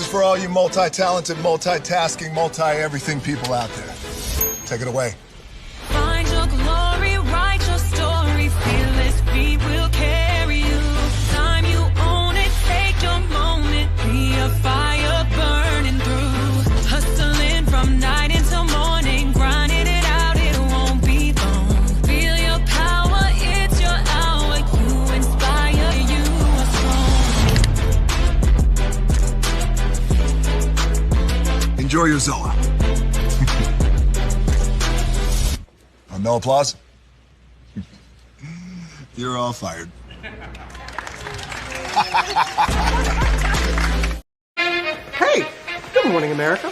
is for all you multi-talented, multitasking, multi-everything people out there. Take it away. Find your glory, write your story, fearless feet will carry you. Time you own it, take your moment, be a fire burning through. Hustling from night until morning, grinding it out, it won't be long. Feel your power, it's your hour, you inspire, you are strong. Enjoy your Zoa. No applause? You're all fired. Hey, good morning, America.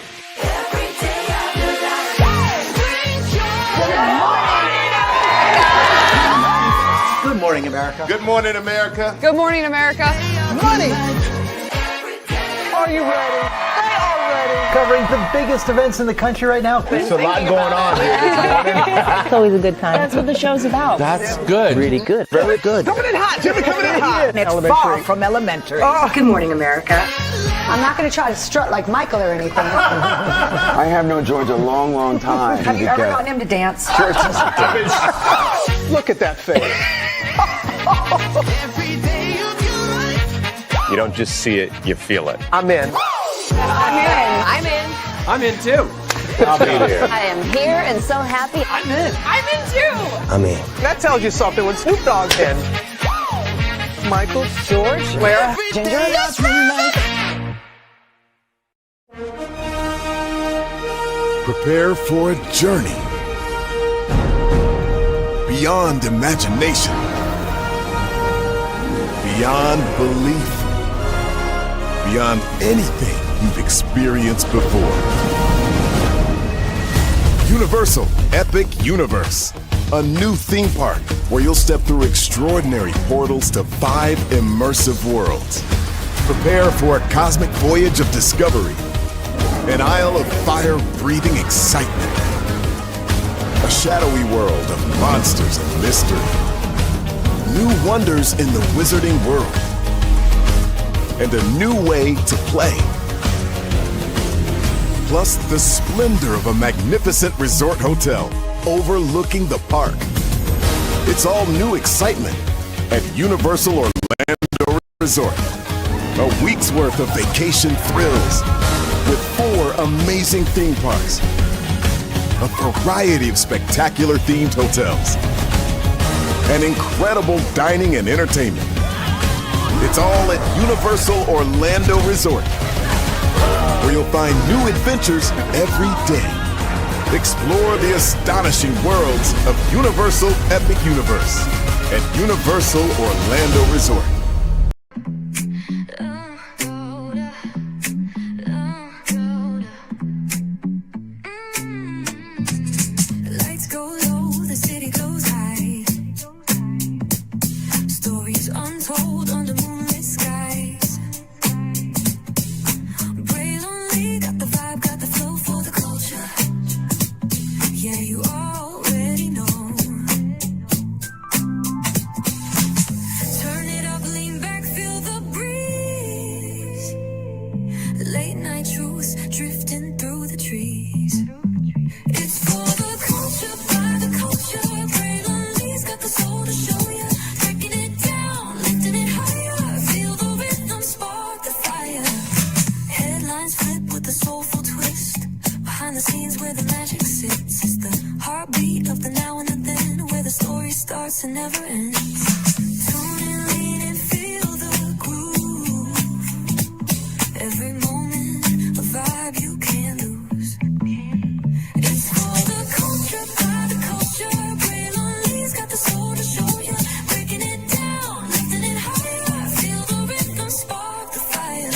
Good morning, America. Good morning, America. Good morning, America. Money. Are you ready? They are ready. Covering the biggest events in the country right now. There's a lot going on here this morning. It's always a good time. That's what the show's about. That's good. Really good. Very good. Coming in hot. Jimmy coming in hot. It's far from elementary. Oh, good morning, America. I'm not going to try to strut like Michael or anything. I have known George a long, long time. Have you ever gotten him to dance? Look at that face. You don't just see it, you feel it. I'm in. I'm in. I'm in too. I'll be there. I am here and so happy. I'm in. I'm in too. I'm in. That tells you something when Snoop Dogg's in. Michael, George, Lara, Ginger. Prepare for a journey beyond imagination, beyond belief, beyond anything you've experienced before. Universal Epic Universe, a new theme park where you'll step through extraordinary portals to 5 immersive worlds. Prepare for a cosmic voyage of discovery, an isle of fire-breathing excitement, a shadowy world of monsters and mystery, new wonders in the wizarding world, and a new way to play. Plus the splendor of a magnificent resort hotel overlooking the park. It's all new excitement at Universal Orlando Resort. A week's worth of vacation thrills with 4 amazing theme parks, a variety of spectacular themed hotels, and incredible dining and entertainment. It's all at Universal Orlando Resort, where you'll find new adventures every day. Explore the astonishing worlds of Universal Epic Universe at Universal Orlando Resort. Lights go low, the city goes high. Stories untold under moonlit skies. Braylon got the vibe, got the flow for the culture. Yeah, you already know. Turn it up, lean back, feel the breeze. Late night truths drifting through the trees. It's for the culture, by the culture. Braylon got the soul to show ya. Breaking it down, lifting it higher. Feel the rhythm, spark the fire. Headlines flip with a soulful twist. Behind the scenes where the magic sits. It's the heartbeat of the now and the then, where the story starts and never ends. Tune in, lean and feel the groove. Every moment, a vibe you can't lose. It's for the culture, by the culture. Braylon got the soul to show ya. Breaking it down, lifting it higher. Feel the rhythm, spark the fire.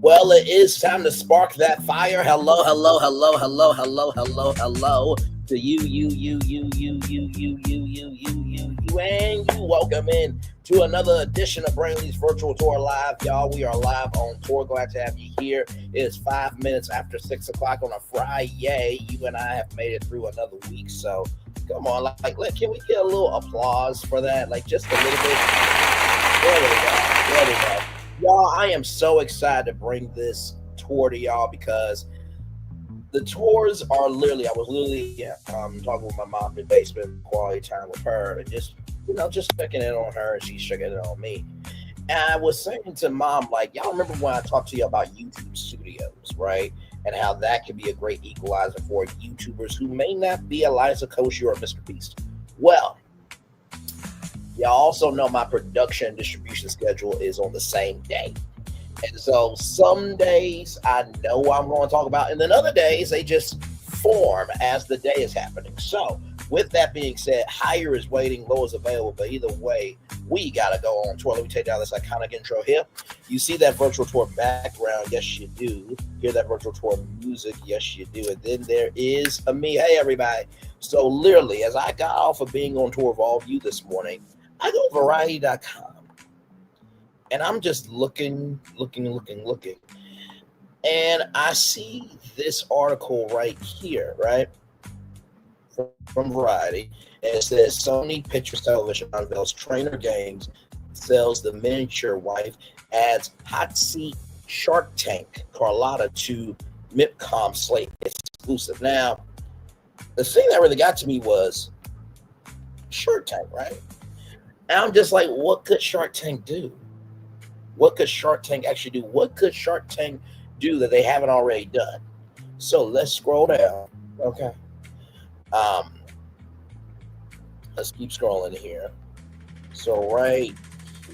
Well, it is time to spark that fire. Hello, hello, hello, hello, hello, hello, hello. to you, and you. Welcome in to another edition of Braylon's Virtual Tour Live. Y'all, we are live on tour. Glad to have you here. It is 5 minutes after 6 o'clock on a Friday. You and I have made it through another week, so come on, can we get a little applause for that? Like, just a little bit. There we go. Y'all, I am so excited to bring this tour to y'all because the tours are literally, I was literally talking with my mom in the basement, quality time with her, and just checking in on her, and she's checking in on me. And I was saying to mom, like, y'all remember when I talked to you about YouTube Studios, right? And how that could be a great equalizer for YouTubers who may not be Eliza Koshy or Mr. Beast. Well, y'all also know my production and distribution schedule is on the same day. And so some days I know I'm going to talk about, and then other days they just form as the day is happening. So with that being said, higher is waiting, low is available, but either way, we got to go on tour. Let me take down this iconic intro here. You see that virtual tour background? Yes, you do. Hear that virtual tour music? Yes, you do. And then there is a me. Hey, everybody. So literally, as I got off of being on tour of all of you this morning, I go to variety.com. And I'm just looking. And I see this article right here, right? From Variety. And it says, Sony Pictures Television unveils trainer games, sells the miniature wife, adds hot seat Shark Tank Carlota to mipcom slate exclusive. Now, the thing that really got to me was Shark Tank, right? And I'm just like, what could Shark Tank do? What could Shark Tank actually do? What could Shark Tank do that they haven't already done? So let's scroll down. Okay. Let's keep scrolling here. So right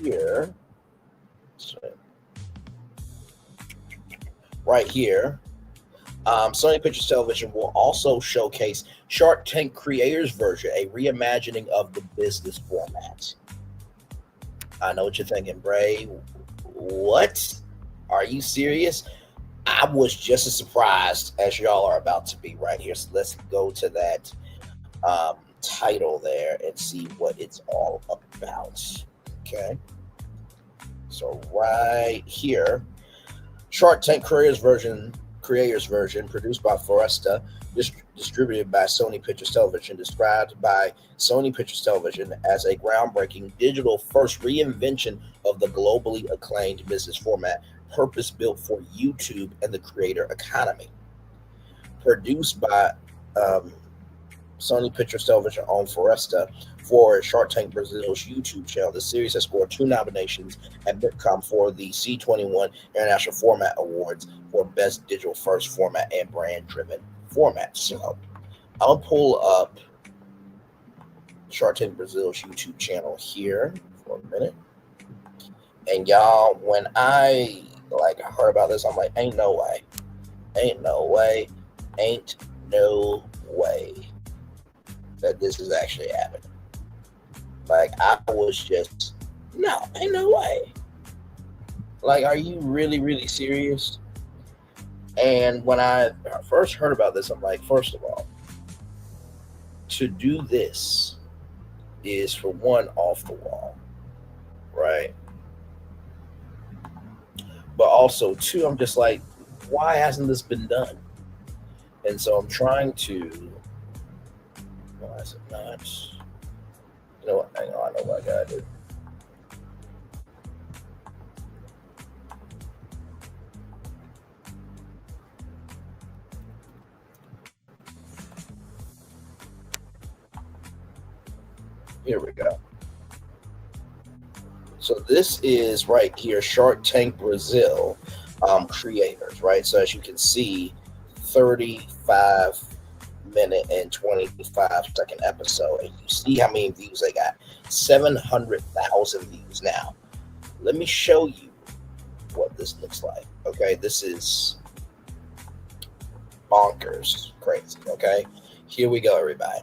here, Sony Pictures Television will also showcase Shark Tank Creators Version, a reimagining of the business format. I know what you're thinking, Bray. What? Are you serious? I was just as surprised as y'all are about to be right here. So let's go to that title there and see what it's all about. Okay. So right here, Shark Tank Creators Version, produced by Foresta, distributed by Sony Pictures Television, described by Sony Pictures Television as a groundbreaking digital-first reinvention of the globally acclaimed business format, purpose-built for YouTube and the creator economy. Produced by Sony Pictures Television on Foresta for Shark Tank Brazil's YouTube channel, the series has scored 2 nominations at mipcom for the C21 International Format Awards for Best Digital First Format and Brand-Driven Format. So I'll pull up Shark Tank Brazil's YouTube channel here for a minute. And y'all, when I heard about this, I'm like, ain't no way that this is actually happening. Like, I was just, no, ain't no way. Like, are you really, really serious? And when I first heard about this, I'm like, first of all, to do this is, for one, off the wall, right? But also, two, I'm just like, why hasn't this been done? And so I'm trying to, why is it not? You know what? I know what I gotta do. Here we go. So this is right here, Shark Tank Brazil creators, right? So as you can see, 35-minute and 25-second episode, and you see how many views they got. 700,000 views. Now, let me show you what this looks like. Okay, this is bonkers, crazy. Okay, here we go, everybody.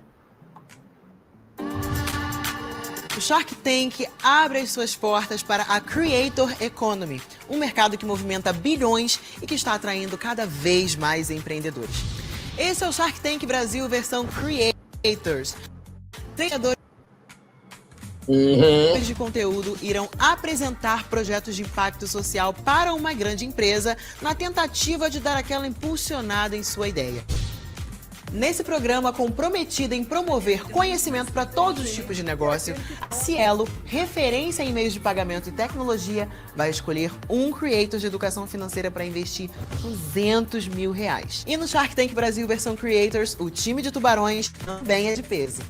O Shark Tank abre as suas portas para a Creator Economy, mercado que movimenta bilhões e que está atraindo cada vez mais empreendedores. Esse é o Shark Tank Brasil versão Creators. Criadores de conteúdo irão apresentar projetos de impacto social para uma grande empresa na tentativa de dar aquela impulsionada em sua ideia. Nesse programa comprometido em promover conhecimento para todos os tipos de negócio, a Cielo, referência em meios de pagamento e tecnologia, vai escolher um creator de educação financeira para investir R$200 mil. E no Shark Tank Brasil versão Creators, o time de tubarões também é de peso.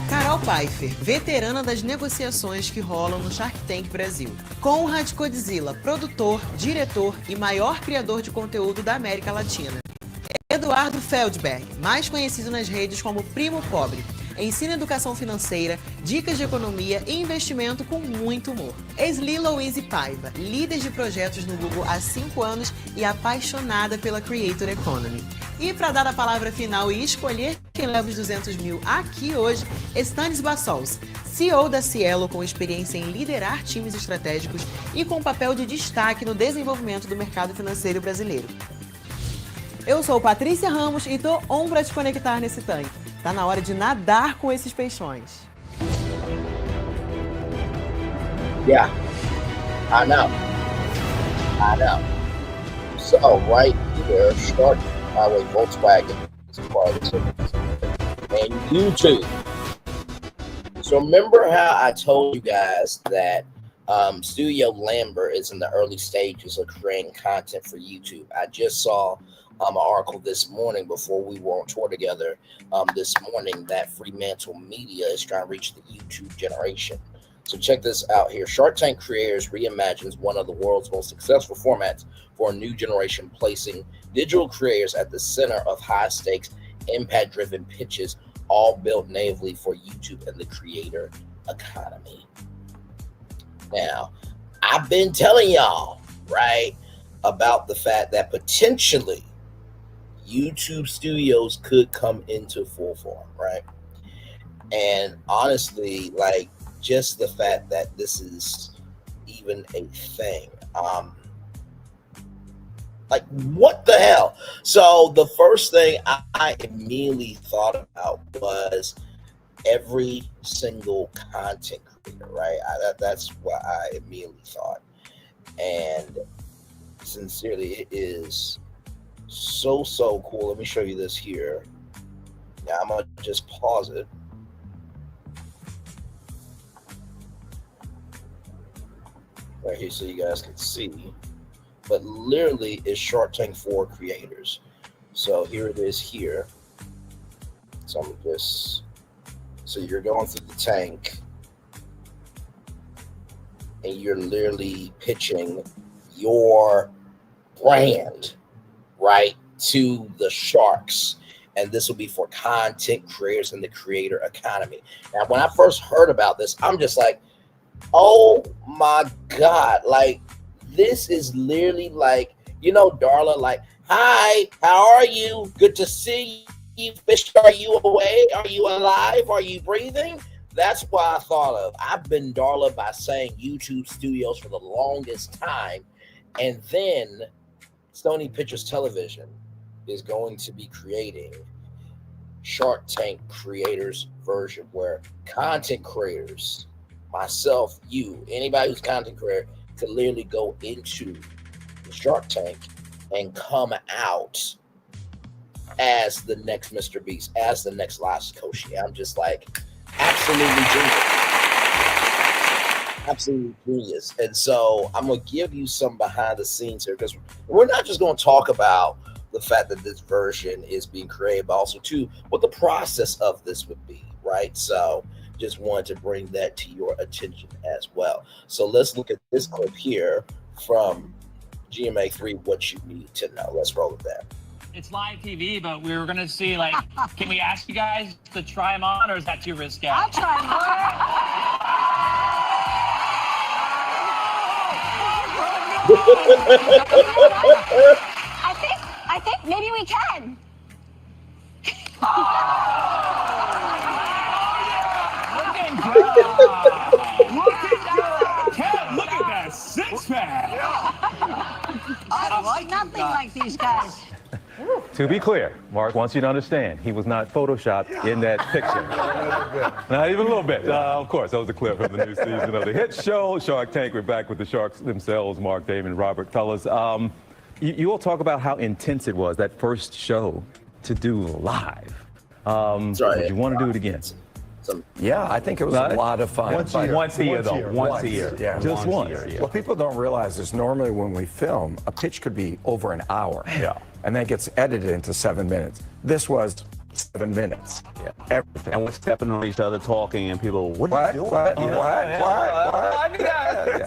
Carol Pfeiffer, veterana das negociações que rolam no Shark Tank Brasil. Conrad Godzilla, produtor, diretor e maior criador de conteúdo da América Latina. Eduardo Feldberg, mais conhecido nas redes como Primo Pobre, ensina educação financeira, dicas de economia e investimento com muito humor. Esli Louise Paiva, líder de projetos no Google há 5 anos e apaixonada pela Creator Economy. E para dar a palavra final e escolher quem leva os 200 mil aqui hoje, Stanis Bassols, CEO da Cielo com experiência em liderar times estratégicos e com papel de destaque no desenvolvimento do mercado financeiro brasileiro. Eu sou Patrícia Ramos e tô on pra te conectar nesse tanque. Tá na hora de nadar com esses peixões. Yeah, I know. So right here, Shark Highway Volkswagen is part of this, and YouTube. So remember how I told you guys that Studio Lambert is in the early stages of creating content for YouTube. I just saw an article this morning before we were on tour together this morning that Fremantle Media is trying to reach the YouTube generation. So check this out here. Shark Tank Creators reimagines one of the world's most successful formats for a new generation, placing digital creators at the center of high-stakes, impact-driven pitches, all built natively for YouTube and the creator economy. Now, I've been telling y'all, right, about the fact that potentially YouTube studios could come into full form, right? And honestly, like, just the fact that this is even a thing, like, what the hell? So the first thing I immediately thought about was every single content creator, right? That's what I immediately thought. And sincerely, it is so cool. Let me show you this here. Now I'm gonna just pause it. Right here so you guys can see. But literally it's Shark Tank 4 creators. So here it is here. So I'm just, so you're going through the tank and you're literally pitching your brand, right, to the sharks. And this will be for content creators in the creator economy. Now, when I first heard about this, I'm just like, oh my God, like, this is literally like, you know, Darla, like, hi, how are you? Good to see you. Fish, are you away? Are you alive? Are you breathing? That's what I thought of. I've been Darla by saying YouTube Studios for the longest time. And then Sony Pictures Television is going to be creating Shark Tank Creators version where content creators, myself, you, anybody who's content creator, could literally go into the Shark Tank and come out as the next Mr. Beast, as the next Last Koshi. I'm just like, absolutely genius. Absolutely genius. And so I'm going to give you some behind the scenes here, because we're not just going to talk about the fact that this version is being created, but also too what the process of this would be, right? So just wanted to bring that to your attention as well. So let's look at this clip here from GMA3, what you need to know. Let's roll with that. It's live TV, but we were going to see, like, can we ask you guys to try them on, or is that too risky? I'll try I think maybe we can. Look at that six-pack. I like nothing like these guys. To be clear, Mark wants you to understand, he was not photoshopped in that picture. Not even a little bit. Of course, that was a clip from the new season of the hit show, Shark Tank. We're back with the Sharks themselves, Mark, Damon, Robert. Fellas, you all talk about how intense it was, that first show, to do live. Would you want to do it again? Yeah, I think it was a lot of fun. Once a year. Yeah, just once. Well, people don't realize is normally when we film, a pitch could be over an hour. Yeah. And then it gets edited into 7 minutes. This was 7 minutes. Yeah. Everything. And we're stepping on each other talking, and people, what are you doing? What?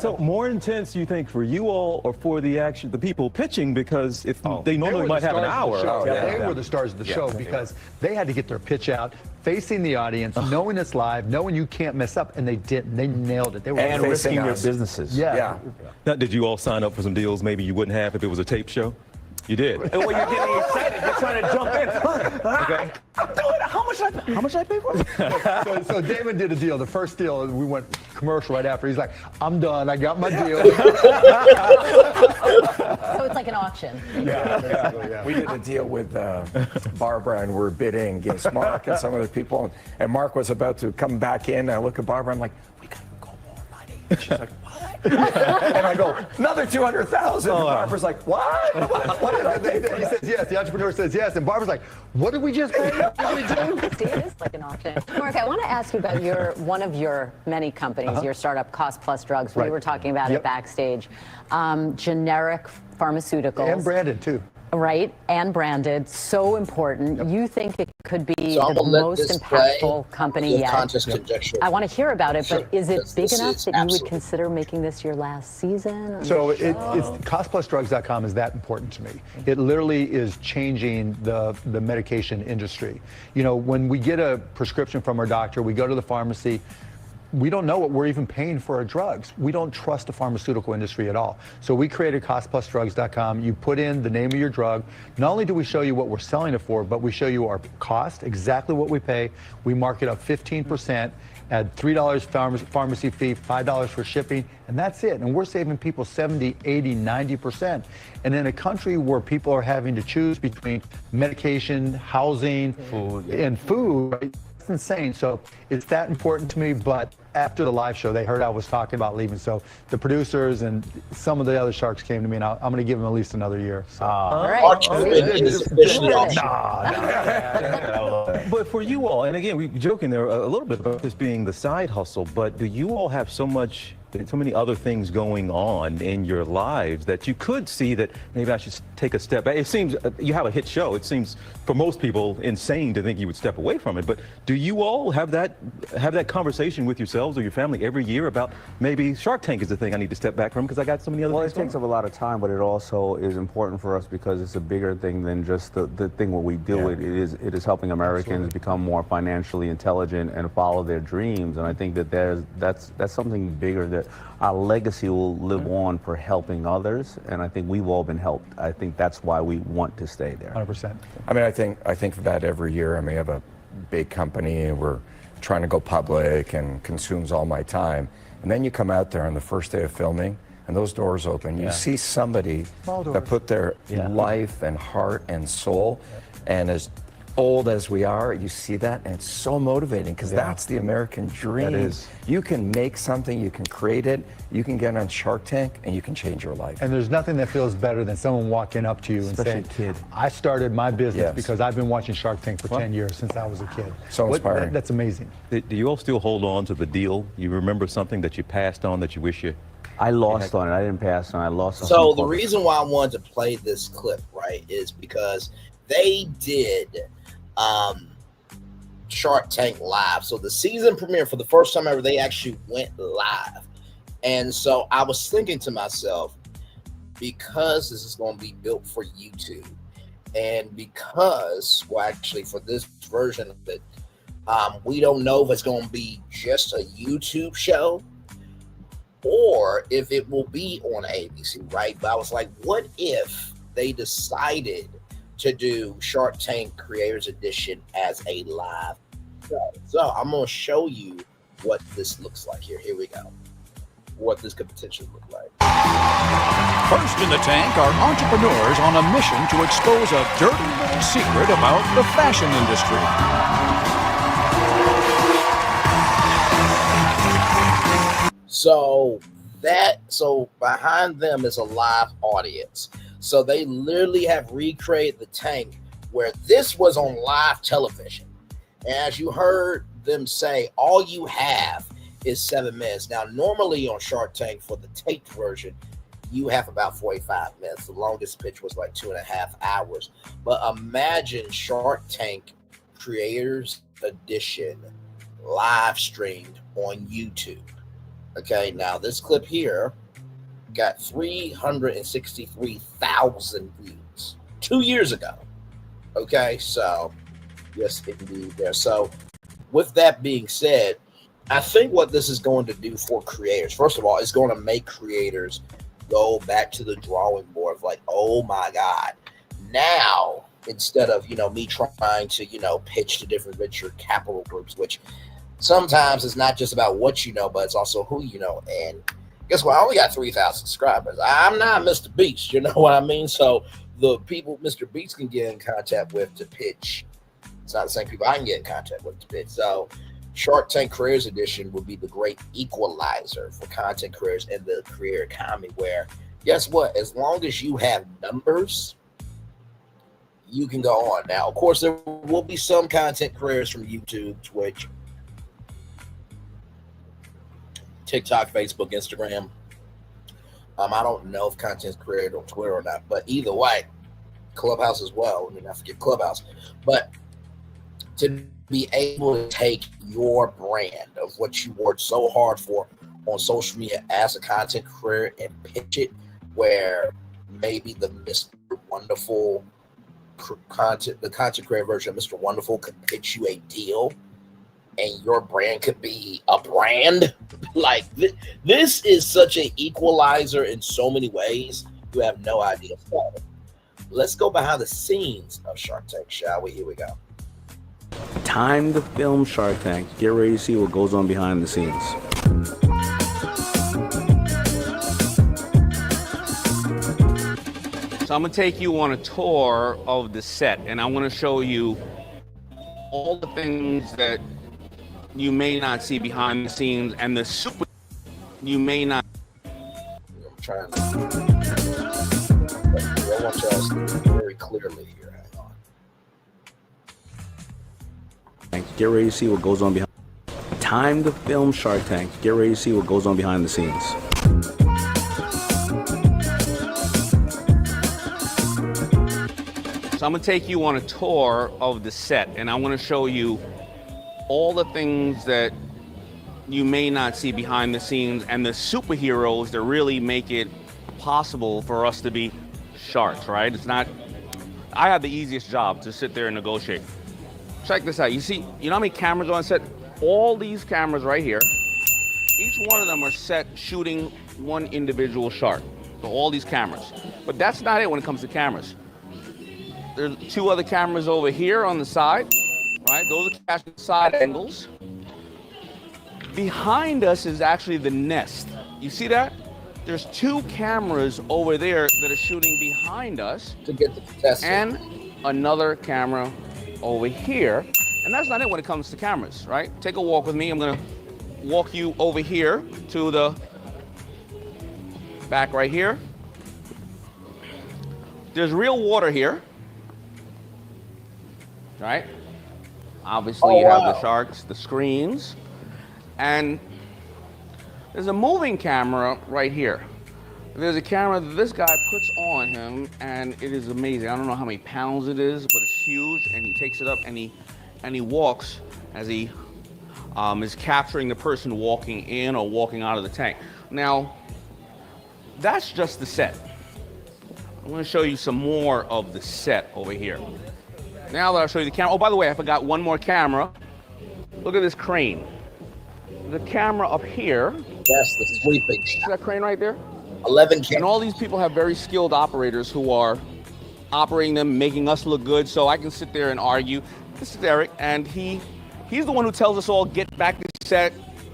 So more intense, you think, for you all or for the people pitching? Because if they normally might have an hour. They were the stars of the show because they had to get their pitch out, facing the audience, knowing it's live, knowing you can't mess up, and they didn't. They nailed it. They were and risking their businesses. Yeah. Now, did you all sign up for some deals maybe you wouldn't have if it was a tape show? You did. Well, you're getting excited. You're trying to jump in. Okay. I'm doing it. How much I pay for it? So Damon did a deal. The first deal, we went commercial right after. He's like, I'm done. I got my deal. So it's like an auction. Yeah. We did a deal with Barbara, and we're bidding against Mark and some other people. And Mark was about to come back in. And I look at Barbara. I'm like, we got to go more money. And she's like, what? And I go, another 200,000. And Barbara's like, what? What did I do? He says yes. The entrepreneur says yes. And Barbara's like, what did we just pay? See, it is like an auction. Mark, I want to ask you about one of your many companies, your startup, Cost Plus Drugs. We were talking about it backstage. Generic pharmaceuticals. And branded, too. Right, and branded, so important. Yep. You think it could be So the most impactful company yet? Conjecture. I want to hear about it, Sure. but is it big This enough is that you would absolutely. consider making this your last season? So it's costplusdrugs.com is that important to me. It literally is changing the medication industry. You know, when we get a prescription from our doctor, we go to the pharmacy. We don't know what we're even paying for our drugs. We don't trust the pharmaceutical industry at all. So we created costplusdrugs.com. You put in the name of your drug. Not only do we show you what we're selling it for, but we show you our cost, exactly what we pay. We mark it up 15%, add $3 pharmacy fee, $5 for shipping, and that's it. And we're saving people 70, 80, 90%. And in a country where people are having to choose between medication, housing, and food, right? It's insane. So it's that important to me, but after the live show, they heard I was talking about leaving. So the producers and some of the other Sharks came to me, and I'm going to give them at least another year. So. All right. But for you all, and again, we're joking there a little bit about this being the side hustle, but do you all have so many other things going on in your lives that you could see that maybe I should take a step back? It seems you have a hit show. It seems for most people insane to think you would step away from it. But do you all have that conversation with yourselves or your family every year about maybe Shark Tank is the thing I need to step back from because I got so many other things? Well, it takes up a lot of time, but it also is important for us because it's a bigger thing than just the thing what we do. It is helping Americans become more financially intelligent and follow their dreams. And I think that that's something bigger that our legacy will live on for helping others, and I think we've all been helped. I think that's why we want to stay there. 100%. I mean, I think of that every year. I mean, we have a big company, and we're trying to go public and consumes all my time. And then you come out there on the first day of filming, and those doors open. You see somebody that put their life and heart and soul, and as old as we are, you see that, and it's so motivating because that's the American dream. That is. You can make something, you can create it, you can get on Shark Tank, and you can change your life. And there's nothing that feels better than someone walking up to you and saying, I started my business because I've been watching Shark Tank for 10 years since I was a kid. So inspiring. That's amazing. Do you all still hold on to the deal? You remember something that you passed on that you wish you... I lost on it. I didn't pass on it. I lost on it. So the reason why I wanted to play this clip, right, is because they did Shark Tank live. So the season premiere, for the first time ever, they actually went live. And so I was thinking to myself, because this is going to be built for YouTube, and because, well, actually for this version of it, we don't know if it's going to be just a YouTube show or if it will be on ABC, right? But I was like, what if they decided to do Shark Tank Creators Edition as a live show? So I'm going to show you what this looks like here. Here we go. what this could potentially look like. First in the tank are entrepreneurs on a mission to expose a dirty little secret about the fashion industry. So behind them is a live audience. So they literally have recreated the tank where this was on live television. And as you heard them say, all you have is 7 minutes. Now, normally on Shark Tank for the taped version, you have about 45 minutes. The longest pitch was like 2.5 hours. But imagine Shark Tank Creators Edition live streamed on YouTube. Okay, now this clip here got 363,000 views 2 years ago. Okay, so yes, indeed there. So with that being said, I think what this is going to do for creators, first of all, it's going to make creators go back to the drawing board of like, oh my God, now instead of, me trying to, pitch to different venture capital groups, which sometimes it's not just about what you know, but it's also who you know. And guess what? I only got 3,000 subscribers. I'm not Mr. Beast, you know what I mean? So the people Mr. Beast can get in contact with to pitch, it's not the same people I can get in contact with to pitch. So Shark Tank Creators Edition would be the great equalizer for content creators in the creator economy, where guess what? As long as you have numbers, you can go on. Now, of course, there will be some content creators from YouTube, Twitch, TikTok, Facebook, Instagram. I don't know if content's created on Twitter or not, but either way, Clubhouse as well. I mean, I forget Clubhouse, but to be able to take your brand of what you worked so hard for on social media as a content creator and pitch it where maybe the Mr. Wonderful the content creator version of Mr. Wonderful could pitch you a deal and your brand could be a brand. Like this is such an equalizer in so many ways. You have no idea. So, let's go behind the scenes of Shark Tank, shall we? Here we go. Time to film Shark Tank. Get ready to see what goes on behind the scenes. So I'm gonna take you on a tour of the set, and I'm gonna show you all the things that you may not see behind the scenes, and the super you may not. I'm trying to. I want y'all to see very clearly here. Hang on. Get ready to see what goes on behind. Time to film Shark Tank. Get ready to see what goes on behind the scenes. So I'm gonna take you on a tour of the set, and I'm gonna show you all the things that you may not see behind the scenes, and the superheroes that really make it possible for us to be sharks, right? It's not, I have the easiest job to sit there and negotiate. Check this out. You know how many cameras are on set? All these cameras right here, each one of them are set shooting one individual shark. So all these cameras. But that's not it when it comes to cameras. There's 2 other cameras over here on the side, right? Those are catching side angles. Behind us is actually the nest. You see that? There's 2 cameras over there that are shooting behind us. To get the contestant. And another camera over here. And that's not it when it comes to cameras, right? Take a walk with me. I'm gonna walk you over here to the back right here. There's real water here, right? Obviously you have the sharks, the screens, and there's a moving camera right here. There's a camera that this guy puts on him, and it is amazing. I don't know how many pounds it is, but it's huge, and he takes it up and he walks as he is capturing the person walking in or walking out of the tank. Now, that's just the set. I'm gonna show you some more of the set over here. Now that I'll show you the camera, oh, by the way, I forgot one more camera. Look at this crane. The camera up here. That's the sweeping shot. See that crane right there? 11 cameras. And all these people have very skilled operators who are operating them, making us look good, so I can sit there and argue. This is Eric, and he's the one who tells us all, get back to set,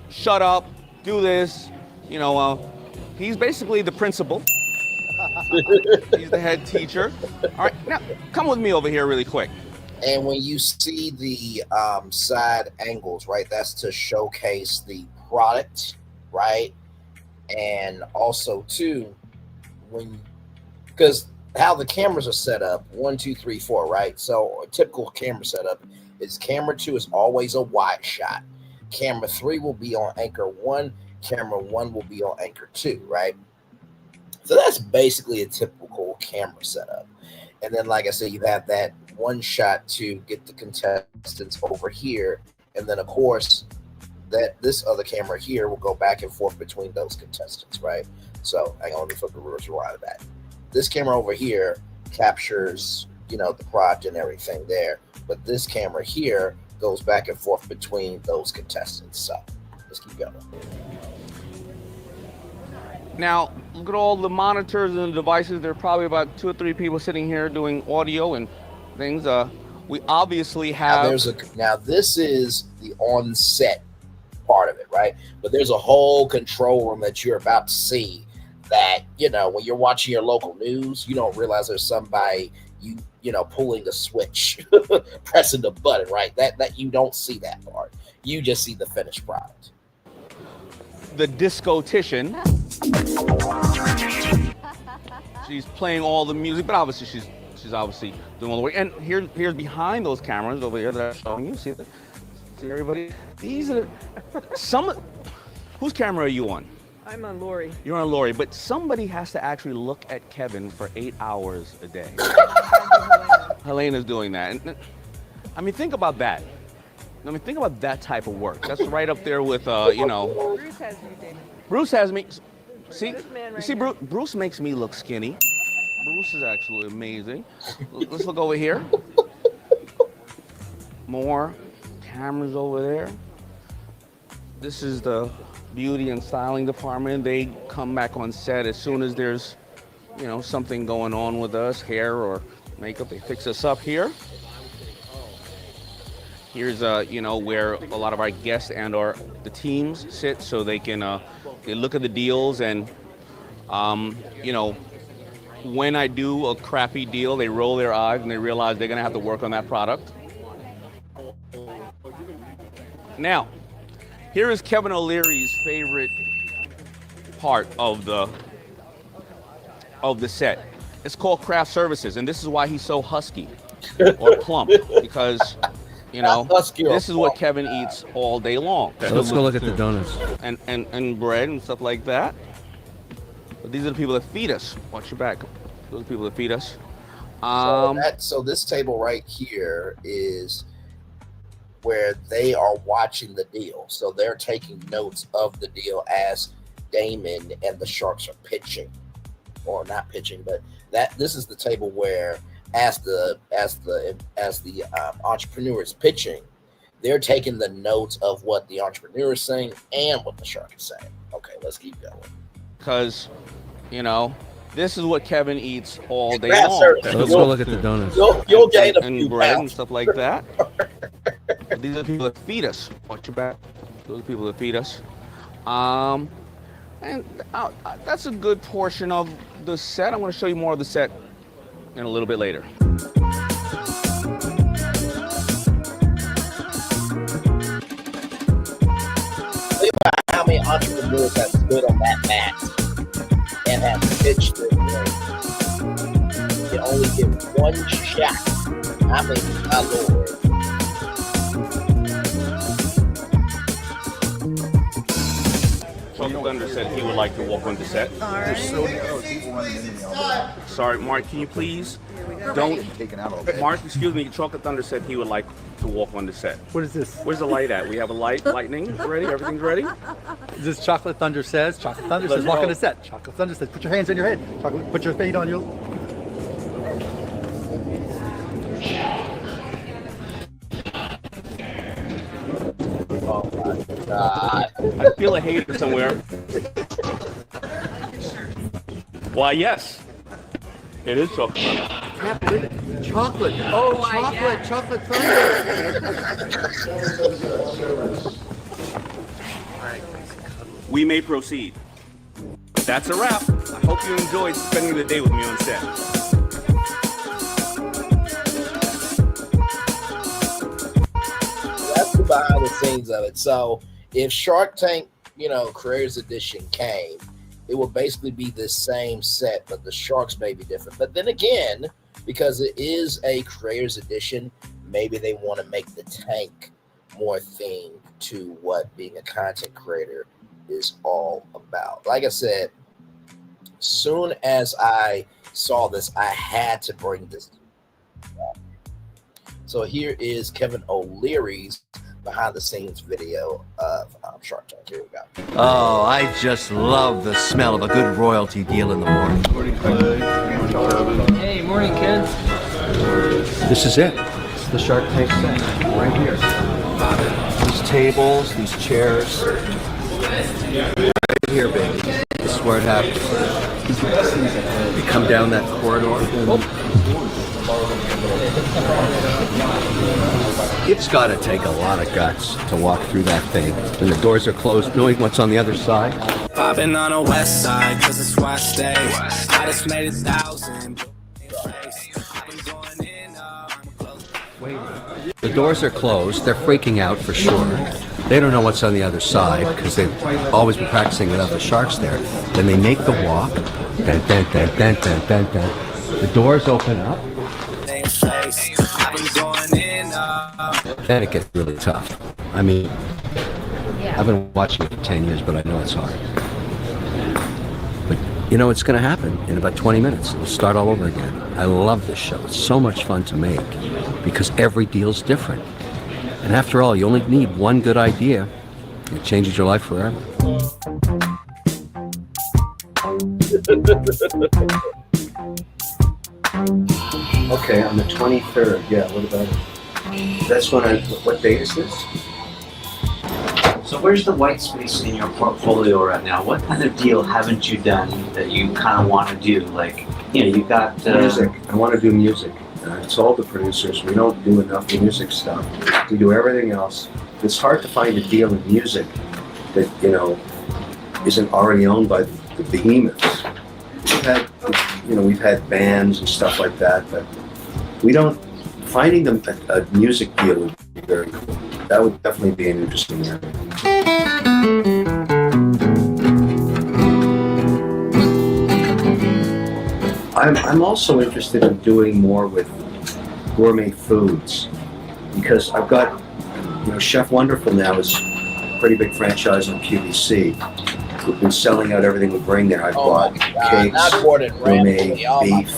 shut up, do this, You know, he's basically the principal. He's the head teacher. All right, now come with me over here really quick. And when you see the side angles, right, that's to showcase the product, right? And also, too, because how the cameras are set up, 1, 2, 3, 4, right? So a typical camera setup is camera 2 is always a wide shot. Camera 3 will be on anchor 1. Camera 1 will be on anchor 2, right? So that's basically a typical camera setup. And then, like I said, you have that one shot to get the contestants over here. And then, of course, that this other camera here will go back and forth between those contestants, right? So hang on, let me flip the reverse around back. This camera over here captures, you know, the product and everything there. But this camera here goes back and forth between those contestants. So let's keep going. Now, look at all the monitors and the devices. There are probably about 2 or 3 people sitting here doing audio and things. We obviously have... Now, this is the on-set part of it, right? But there's a whole control room that you're about to see that, you know, when you're watching your local news, you don't realize there's somebody, you know, pulling the switch, pressing the button, right? That you don't see that part. You just see the finished product. The discotician. She's playing all the music, but obviously she's obviously doing all the work. And here's behind those cameras over here that I'm showing you. See everybody? These are whose camera are you on? I'm on Lori. You're on Lori, but somebody has to actually look at Kevin for 8 hours a day. Helena's doing that. And, I mean, think about that. I mean, think about that type of work. That's right up there with, you know. Bruce has me, David. Bruce has me. See, Right, you see, Bruce makes me look skinny. Bruce is absolutely amazing. Let's look over here. More cameras over there. This is the beauty and styling department. They come back on set as soon as there's, you know, something going on with us, hair or makeup. They fix us up here. Here's, you know, where a lot of our guests and the teams sit, so they can they look at the deals and, you know, when I do a crappy deal, they roll their eyes and they realize they're gonna have to work on that product. Now, here is Kevin O'Leary's favorite part of the set. It's called craft services, and this is why he's so husky or plump, because, you know, this is what Kevin eats all day long. So let's go look at the donuts. And bread and stuff like that. But these are the people that feed us. Watch your back. Those are the people that feed us. So this table right here is where they are watching the deal. So they're taking notes of the deal as Damon and the Sharks are pitching, or not pitching, but this is the table where as the entrepreneur is pitching, they're taking the notes of what the entrepreneur is saying and what the shark is saying. Okay, let's keep going. Because, you know, this is what Kevin eats all day long. So let's go look at the donuts. You'll gain a and few bread pounds. and stuff like that. But these are the people that feed us. Watch your back. Those are the people that feed us. And that's a good portion of the set. I'm going to show you more of the set in a little bit later. Think about how many entrepreneurs have stood on that mat and have pitched their dream. You only get one shot. I mean, my Lord. Chocolate Thunder said he would like to walk on the set. All right. Sorry, Mark, can you please don't... Mark, excuse me, Chocolate Thunder said he would like to walk on the set. What is this? Where's the light at? We have a light, lightning ready, everything's ready? Is this Chocolate Thunder says? Chocolate Thunder says, walk on the set. Chocolate Thunder says, put your hands on your head. Chocolate, put your feet on your... Oh my God. I feel a hater somewhere. Why, yes. It is Chocolate Thunder. Can't believe it. Chocolate. Oh, chocolate. Chocolate Thunder. We may proceed. That's a wrap. I hope you enjoyed spending the day with me on set. That's the behind the scenes of it. So if Shark Tank, Creators Edition came, it will basically be the same set, but the sharks may be different. But then again, because it is a Creators Edition, maybe they want to make the tank more themed to what being a content creator is all about. Like I said, soon as I saw this, I had to bring this up. So here is Kevin O'Leary's behind the scenes video of Shark Tank. Here we go. Oh, I just love the smell of a good royalty deal in the morning. Hey, morning, kids. This is it. It's the Shark Tank set right here. These tables, these chairs. Right here, baby. This is where it happens. You come down that corridor. It's got to take a lot of guts to walk through that thing. When the doors are closed, knowing what's on the other side. Popping on the west side, cause it's where I stay. I just made 1,000. The doors are closed. They're freaking out for sure. They don't know what's on the other side because they've always been practicing with other sharks there. Then they make the walk. Dun, dun, dun, dun, dun, dun, dun. The doors open up. Then it gets really tough. I mean, I've been watching it for 10 years, but I know it's hard. But it's going to happen in about 20 minutes. It'll start all over again. I love this show. It's so much fun to make because every deal's different. And after all, you only need one good idea. It changes your life forever. Okay, on the 23rd, yeah, what about it? That's what date is this? So where's the white space in your portfolio right now? What kind of deal haven't you done that you kind of want to do? Like, you've got... Music. I want to do music. It's all the producers. We don't do enough music stuff. We do everything else. It's hard to find a deal in music that, isn't already owned by the behemoths. We've had bands and stuff like that, but we don't... Finding them a music deal would be very cool. That would definitely be an interesting area. I'm also interested in doing more with gourmet foods because I've got, Chef Wonderful now is a pretty big franchise on QVC. We've been selling out everything we bring there. I've bought cakes, gourmet beef,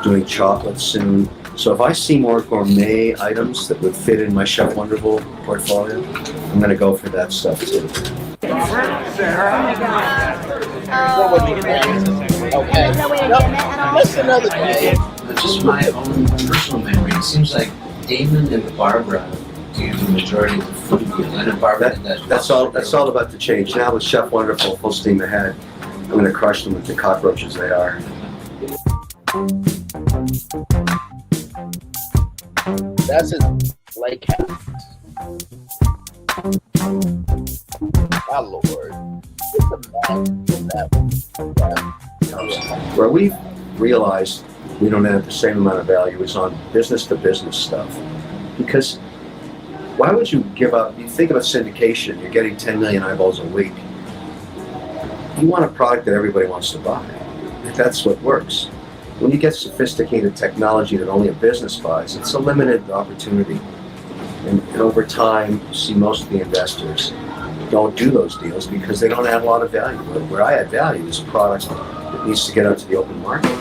doing chocolate soon. So if I see more gourmet items that would fit in my Chef Wonderful portfolio, I'm going to go for that stuff too. Okay. That's another day. Just my own personal memory. It seems like Damon and Barbara do the majority of the food deals. I know Barbara did that. That's all about to change. Now with Chef Wonderful, full steam ahead. I'm going to crush them with the cockroaches they are. That's his lake house. My lord. Where we've realized we don't have the same amount of value is on business-to-business stuff. Because why would you give up? You think about syndication, you're getting 10 million eyeballs a week. You want a product that everybody wants to buy. That's what works. When you get sophisticated technology that only a business buys, it's a limited opportunity. And over time, you see most of the investors don't do those deals because they don't add a lot of value. Where I add value is a product that needs to get out to the open market.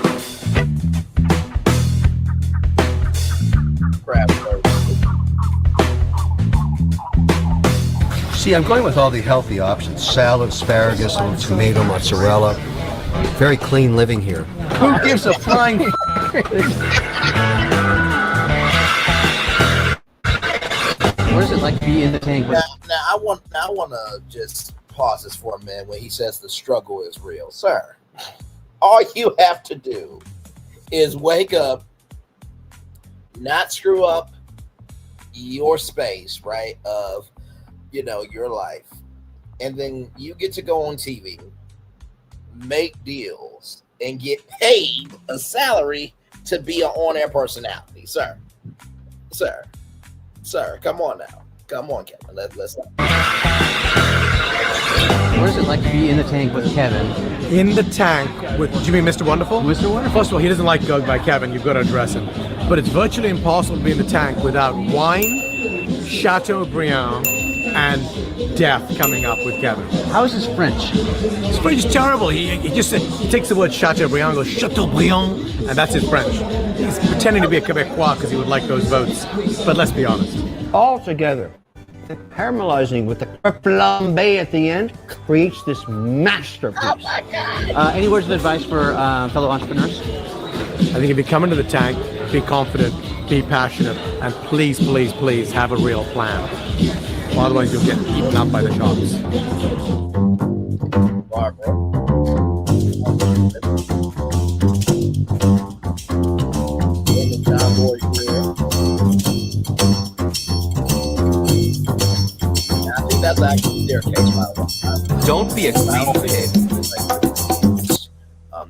See, I'm going with all the healthy options. Salad, asparagus, a little tomato, mozzarella. Very clean living here. Who gives a flying What is it like to be in the tank? Now I want to just pause this for a minute when he says the struggle is real. Sir, all you have to do is wake up, not screw up your space, right, of, your life. And then you get to go on TV make deals, and get paid a salary to be an on-air personality, sir. Come on now. Come on, Kevin. Let's. What is it like to be in the tank with Kevin? In the tank with, do you mean Mr. Wonderful? Mr. Wonderful. First of all, he doesn't like Gug by Kevin. You've got to address him. But it's virtually impossible to be in the tank without wine, Chateaubriand, and death coming up with Kevin. How is his French? His French is terrible. He takes the word Chateaubriand, goes Chateaubriand, and that's his French. He's pretending to be a Quebecois because he would like those votes. But let's be honest. All together, the caramelizing with the flambé at the end creates this masterpiece. Oh my God! Any words of advice for fellow entrepreneurs? I think if you come into the tank, be confident, be passionate, and please, please, please have a real plan. Otherwise, you'll get eaten up by the sharks. I think that's actually staircase, by the way. Don't be a cliche.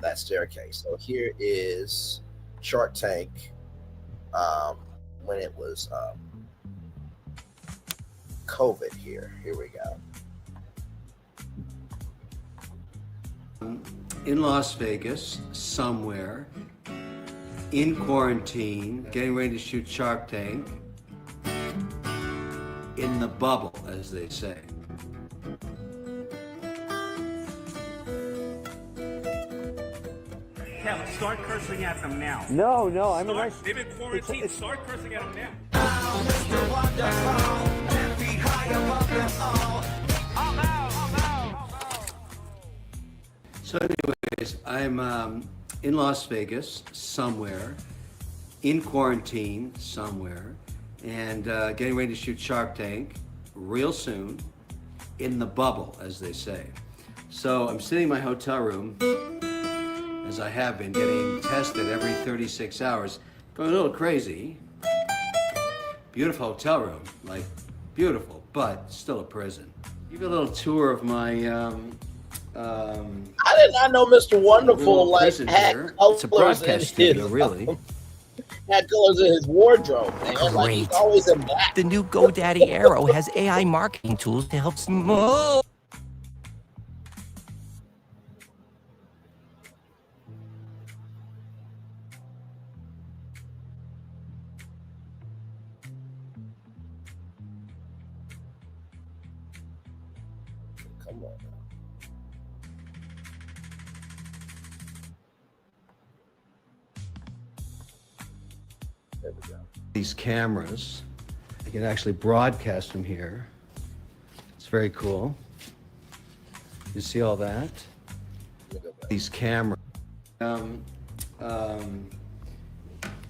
That staircase. So here is Shark Tank when it was COVID here. Here we go. In Las Vegas, somewhere, in quarantine, getting ready to shoot Shark Tank, in the bubble, as they say. Kevin, start cursing at them now. No, I'm a nice. They've been quarantined. Start cursing at them now. So anyways, I'm in Las Vegas, somewhere, in quarantine, somewhere, and getting ready to shoot Shark Tank real soon, in the bubble, as they say. So I'm sitting in my hotel room, as I have been, getting tested every 36 hours, going a little crazy. Beautiful hotel room, like beautiful, but still a prison. Give you a little tour of my I did not know Mr. Wonderful like had It's a broadcast studio, really. Had colors in his wardrobe, man. Like he's always in black. The new GoDaddy Arrow has AI marketing tools to help smooth. Come on. There we go. These cameras, I can actually broadcast from here. It's very cool. You see all that? These cameras. My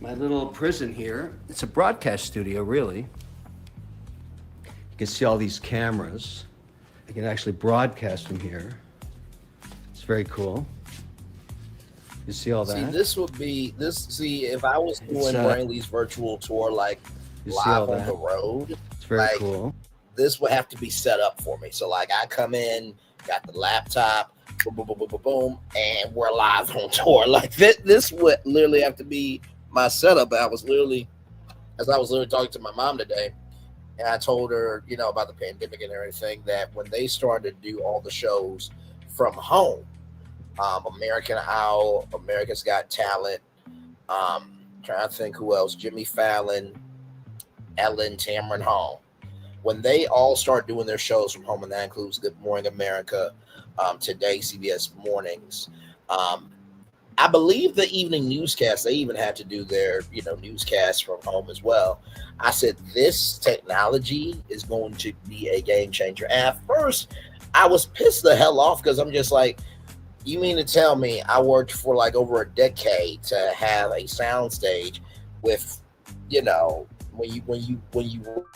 little prison here. It's a broadcast studio, really. You can see all these cameras. I can actually broadcast from here. It's very cool. You see all that? See, this would be this. See, if I was doing Braylon's virtual tour, like live on the road, it's very cool. This would have to be set up for me. So, like, I come in, got the laptop, boom, boom, boom, boom, boom, boom, and we're live on tour. Like this would literally have to be my setup. I was literally talking to my mom today, and I told her, you know, about the pandemic and everything, that when they started to do all the shows from home, American Idol, America's Got Talent, trying to think who else, Jimmy Fallon, Ellen, Tamron Hall. When they all start doing their shows from home, and that includes Good Morning America, Today, CBS Mornings, I believe the evening newscast, they even had to do their, you know, newscasts from home as well. I said, this technology is going to be a game changer. And at first, I was pissed the hell off because I'm just like, you mean to tell me I worked for like over a decade to have a soundstage with, you know, when you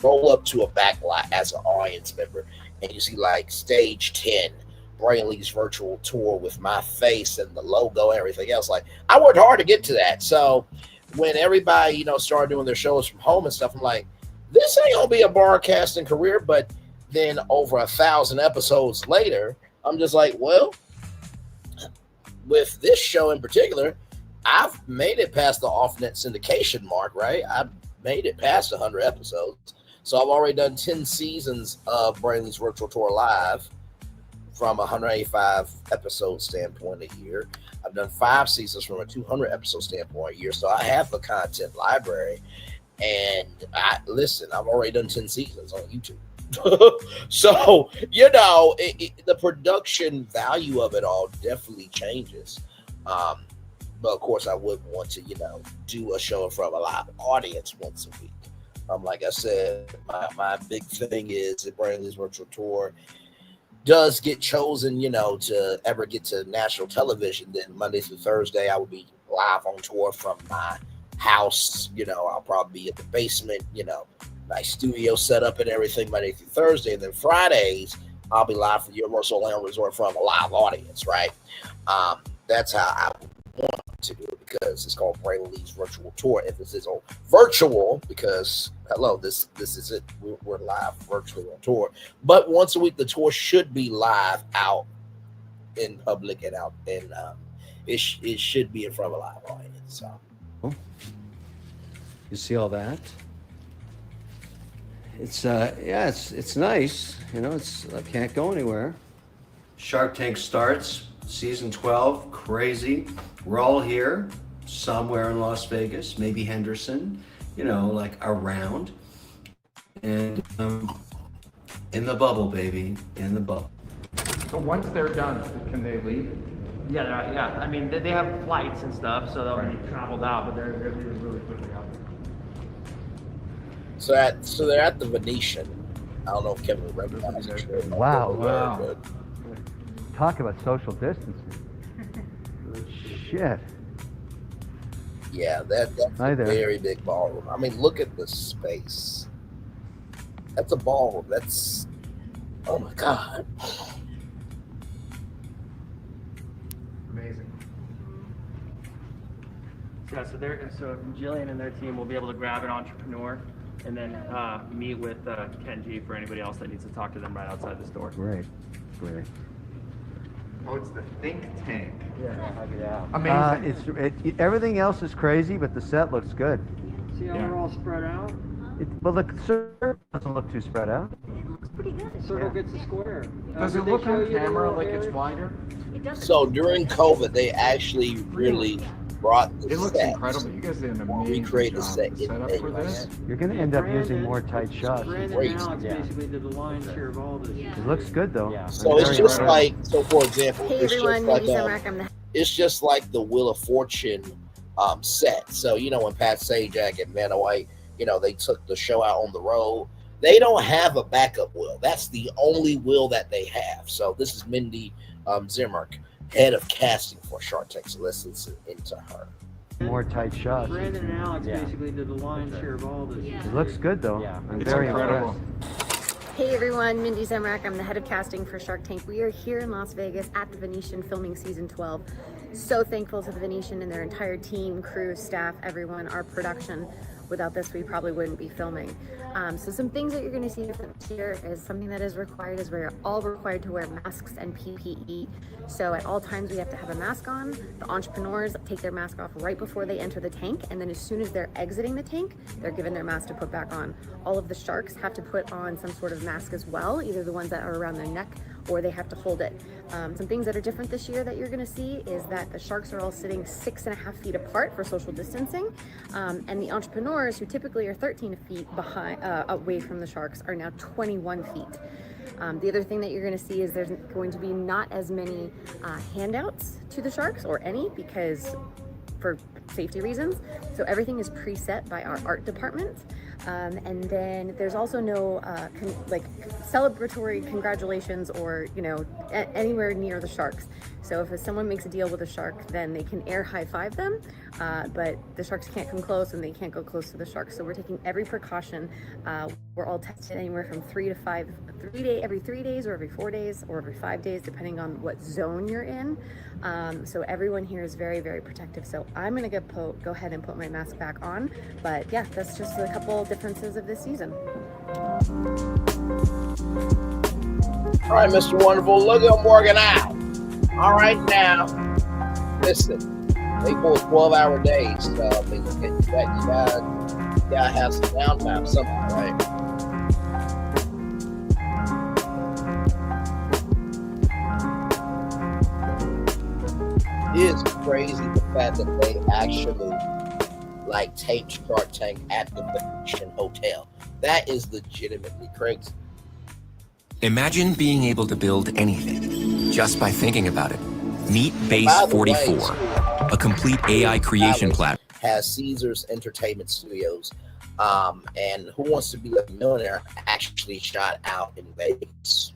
roll up to a backlot as an audience member and you see like stage 10, Braylon's virtual tour with my face and the logo and everything else. Like, I worked hard to get to that. So when everybody, you know, started doing their shows from home and stuff, I'm like, this ain't gonna be a broadcasting career. But then over 1,000 episodes later, I'm just like, well, with this show in particular, I've made it past the off-net syndication mark, right? I've made it past 100 episodes. So I've already done 10 seasons of Braylon's Virtual Tour Live from a 185 episode standpoint a year. I've done 5 seasons from a 200 episode standpoint a year. So I have the content library. And I've already done 10 seasons on YouTube. So, the production value of it all definitely changes. But of course, I would want to, do a show in front of a live audience once a week. Like I said, my big thing is that Braylon's Virtual Tour does get chosen, to ever get to national television. Then Monday through Thursday, I would be live on tour from my house. I'll probably be at the basement, nice studio setup and everything Monday through Thursday. And then Fridays, I'll be live for Universal Orlando Resort from a live audience, right? That's how I want to do it, because it's called Braylon's Virtual Tour. Emphasis on virtual, because this is it. We're live virtually on tour. But once a week, the tour should be live out in public and out, and it should be in front of a live audience. So. You see all that? It's it's nice. I can't go anywhere. Shark Tank starts season 12. Crazy. We're all here somewhere in Las Vegas, maybe Henderson. Like around, and in the bubble, baby, in the bubble. So once they're done, can they leave? Yeah. I mean, they have flights and stuff, so they'll be traveled out, but they're leaving really quickly out. So they're at the Venetian. I don't know if Kevin would recognize it. Wow. Talk about social distancing. Shit. Yeah, that's a very big ballroom. I mean, look at the space. That's a ballroom. That's, oh my God. Amazing. Yeah, so Jillian and their team will be able to grab an entrepreneur and then meet with Kenji for anybody else that needs to talk to them right outside the store. Great. Oh, it's the think tank. Yeah. Amazing. Everything else is crazy, but the set looks good. See how they're all spread out? The circle doesn't look too spread out. It looks pretty good. Circle gets a square. Does it look on camera like it's wider? It does. So during COVID, they actually really brought the It looks sets, incredible. You guys did an amazing recreate the job. set The setup for this. You're going to end up using more tight shots. Brandon Great. and Alex basically did the lion's share of all this. It looks good though. So it's just like, for example, Hey it's everyone, just like Mindy Samrak, I'm the it's just like the Wheel of Fortune set. So when Pat Sajak and Vanna White, they took the show out on the road. They don't have a backup wheel. That's the only wheel that they have. So this is Mindy Zimmerk, head of casting for Shark Tank. So let's listen into her. More tight shots. Brandon and Alex basically did the lion's share of all this. It looks good though. I'm It's very incredible. impressed. Hey everyone, Mindy Zemrak. I'm the head of casting for Shark Tank. We are here in Las Vegas at the Venetian filming season 12. So thankful to the Venetian and their entire team, crew, staff, everyone, our production. Without this, we probably wouldn't be filming. So some things that you're going to see different this year is something that is required is we're all required to wear masks and PPE. So at all times we have to have a mask on. The entrepreneurs take their mask off right before they enter the tank, and then as soon as they're exiting the tank, they're given their mask to put back on. All of the sharks have to put on some sort of mask as well, either the ones that are around their neck or they have to hold it. Some things that are different this year that you're going to see is that the sharks are all sitting 6.5 feet apart for social distancing, and the entrepreneurs, who typically are 13 feet behind, away from the sharks, are now 21 feet. The other thing that you're going to see is there's going to be not as many handouts to the sharks, or any, because for safety reasons. So everything is preset by our art department. And then there's also no celebratory congratulations or anywhere near the sharks. So if someone makes a deal with a shark, then they can air high five them, but the sharks can't come close and they can't go close to the sharks. So we're taking every precaution. We're all tested anywhere from every 3 days or every 4 days or every 5 days, depending on what zone you're in. So everyone here is very, very protective. So I'm gonna go ahead and put my mask back on. But yeah, that's just a couple differences of this season. All right, Mr. Wonderful, look at him working out. All right, now, listen, they pull 12-hour days, so I mean, you gotta have some downtime something, right? It is crazy the fact that they actually like taped Shark Tank at the Venetian Hotel. That is legitimately crazy. Imagine being able to build anything just by thinking about it. Meet Base 44, a complete AI creation platform. Has Caesars Entertainment Studios, and Who Wants to Be a Millionaire actually shot out in Vegas.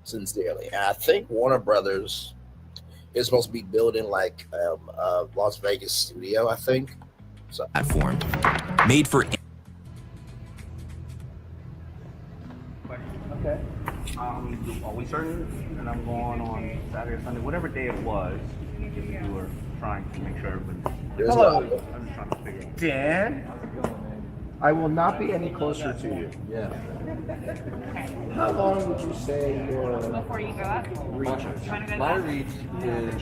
Sincerely, and I think Warner Brothers is supposed to be building like a Las Vegas studio, I think. So. Platform made for. Okay. Are we certain? And I'm going on Saturday or Sunday, whatever day it was. If you were trying to make sure everybody. Hello. I'm just trying to figure out. Dan, I will not be any closer to you. Yeah. How long would you say your before you go up? reaches? My reach is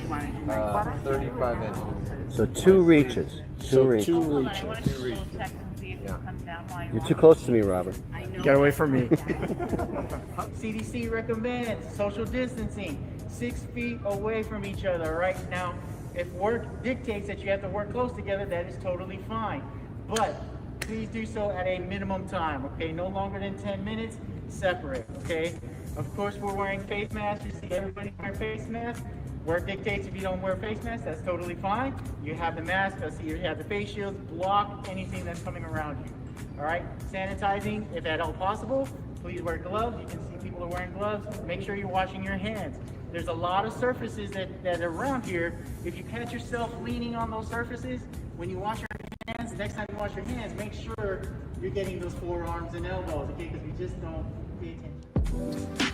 35 inches. So two reaches. Two reaches. You're too close to me, Robert. Get away from me. CDC recommends social distancing, 6 feet away from each other. Right now, if work dictates that you have to work close together, that is totally fine. But please do so at a minimum time, okay? No longer than 10 minutes, separate, okay? Of course, we're wearing face masks. You see everybody wearing face masks. Work dictates if you don't wear a face mask, that's totally fine. You have the mask, I see you have the face shields, block anything that's coming around you. All right, sanitizing, if at all possible, please wear gloves. You can see people are wearing gloves. Make sure you're washing your hands. There's a lot of surfaces that are around here. If you catch yourself leaning on those surfaces, when you wash your hands, the next time you wash your hands, make sure you're getting those forearms and elbows, okay? Because we just don't pay attention.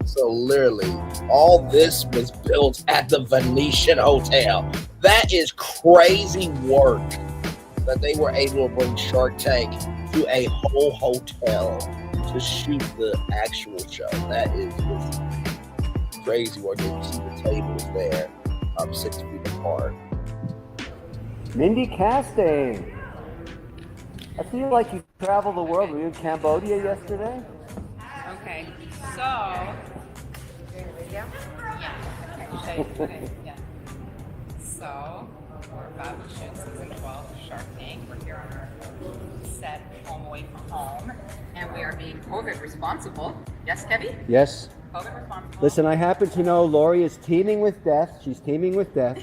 So literally, all this was built at the Venetian Hotel. That is crazy work that they were able to bring Shark Tank to a whole hotel to shoot the actual show. That is just crazy work. You see the tables there, 6 feet apart. Mindy Casting. I feel like you traveled the world. Were you in Cambodia yesterday? Okay, so. Yeah. Okay. Yeah. So, we're about to shoot season 12 of Shark Tank. We're here on our set, home away from home, and we are being COVID responsible. Yes, Kevin? Yes. COVID responsible. Listen, I happen to know Lori is teeming with death. She's teeming with death.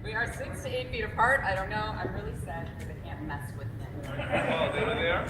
We are 6 to 8 feet apart. I don't know. I'm really sad because I can't mess with them. Oh, they were there?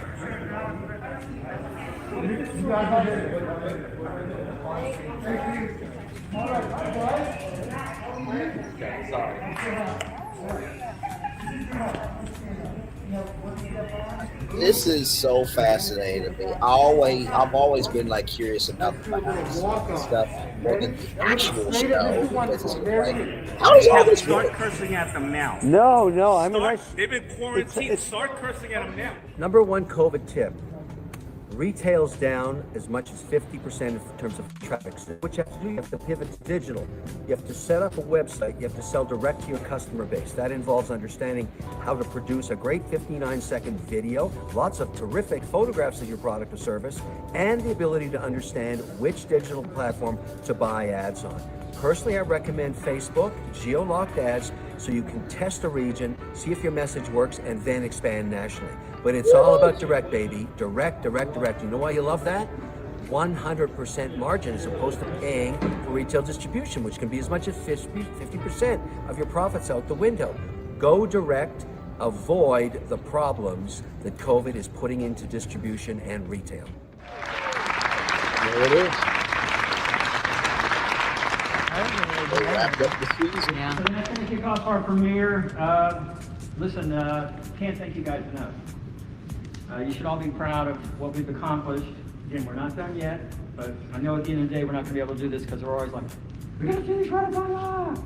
This is so fascinating to me. I've always been like curious about the stuff more than the actual show. Because it's like, how does all this Start work? cursing at them now. No, I mean, They've been quarantined. Start cursing at them now. Number one COVID tip. Retail's down as much as 50% in terms of traffic. So what you have to do, you have to pivot to digital. You have to set up a website. You have to sell direct to your customer base. That involves understanding how to produce a great 59-second video, lots of terrific photographs of your product or service, and the ability to understand which digital platform to buy ads on. Personally, I recommend Facebook, geo-locked ads, so you can test a region, see if your message works, and then expand nationally. But it's all about direct, baby. Direct. You know why you love that? 100% margin as opposed to paying for retail distribution, which can be as much as 50% of your profits out the window. Go direct. Avoid the problems that COVID is putting into distribution and retail. There it is. They wrapped up the season. So the next thing to kick off our premiere, listen, can't thank you guys enough. You should all be proud of what we've accomplished. Again, we're not done yet, but I know at the end of the day we're not going to be able to do this because we're always like, we got to finish right up on that.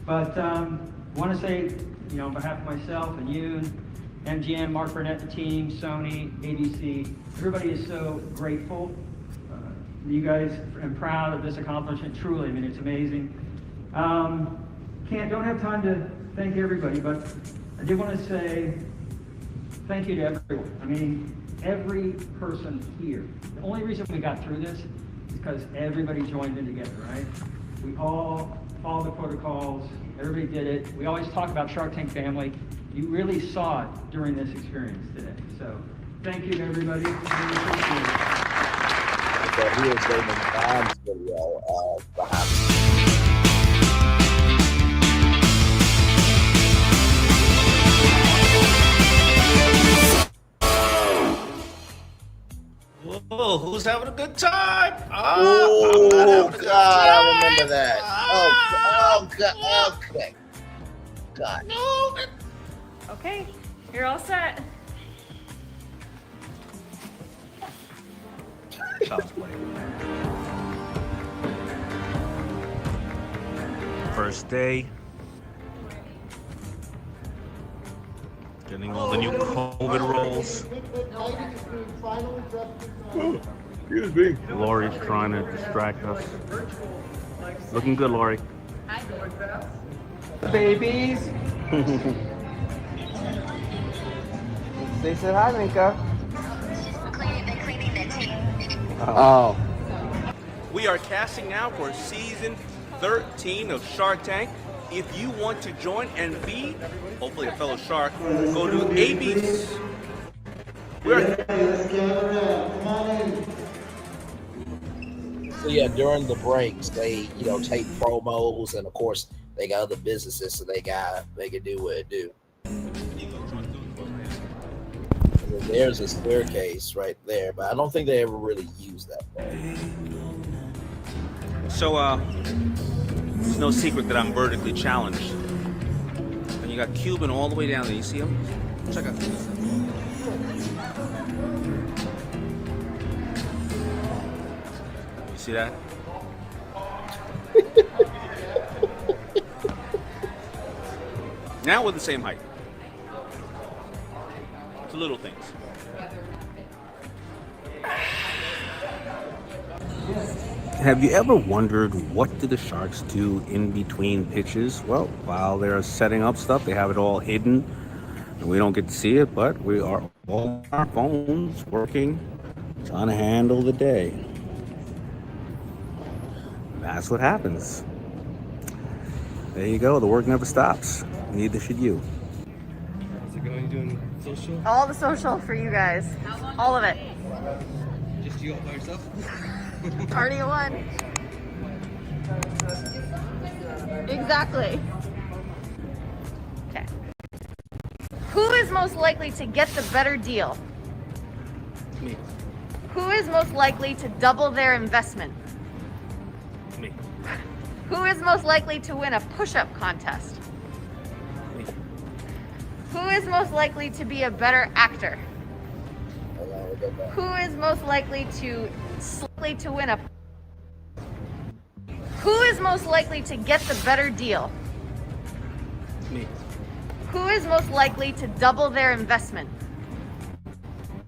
But I want to say, on behalf of myself and you, MGM, Mark Burnett, the team, Sony, ABC, everybody is so grateful. You guys, I'm proud of this accomplishment, truly. I mean, it's amazing. Don't have time to thank everybody, but I did want to say thank you to everyone. I mean, every person here. The only reason we got through this is because everybody joined in together, right? We all followed the protocols. Everybody did it. We always talk about Shark Tank family. You really saw it during this experience today. So thank you to everybody. Really appreciate it. So here's Damon Bond's video behind Whoa, who's having a good time? Oh, God, I remember that. Oh, God, okay. God. No. Okay, you're all set. Child's play. First day. Getting all the new COVID rolls. Excuse me. Lori's trying to distract us. Looking good, Lori. Babies. They said hi, Minka. Oh. We are casting now for season 13 of Shark Tank. If you want to join and be, hopefully a fellow shark, go to AB's. So yeah, during the breaks, they take promos, and of course they got other businesses, so they can do what it do. And there's a staircase right there, but I don't think they ever really use that part. So, it's no secret that I'm vertically challenged. And you got Cuban all the way down there. You see him? Check out this. You see that? Now we're the same height. It's the little things. Have you ever wondered what do the Sharks do in between pitches? Well, while they're setting up stuff, they have it all hidden, and we don't get to see it, but we are all on our phones working, trying to handle the day. That's what happens. There you go. The work never stops. Neither should you. Is it going doing social? All the social for you guys. All of it. Just you all by yourself? Already won. Exactly. Okay. Who is most likely to get the better deal? Me. Who is most likely to double their investment? Me. Who is most likely to win a push-up contest? Me. Who is most likely to be a better actor? Who is most likely to win a? Who is most likely to get the better deal? Me. Who is most likely to double their investment?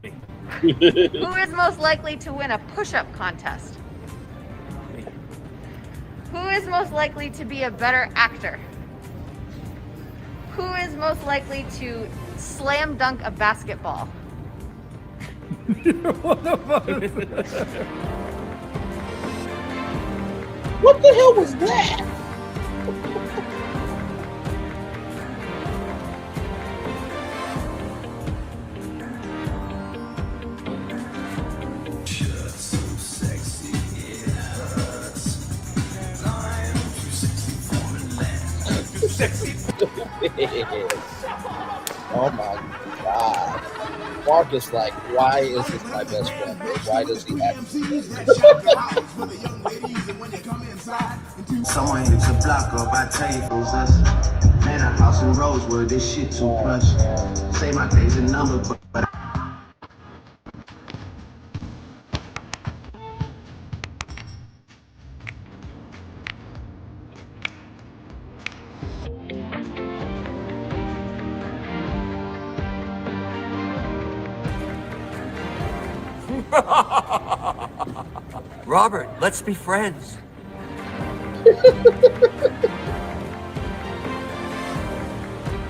Me. Who is most likely to win a push-up contest? Me. Who is most likely to be a better actor? Who is most likely to slam dunk a basketball? What the fuck is that? What the hell was that? Oh my God. Marcus, like, why is this my best friend? Why does he have Someone hits a block up, I tell you who's us. Man, a house in Rosewood, this shit too plush. Say my days a number, but Robert, let's be friends.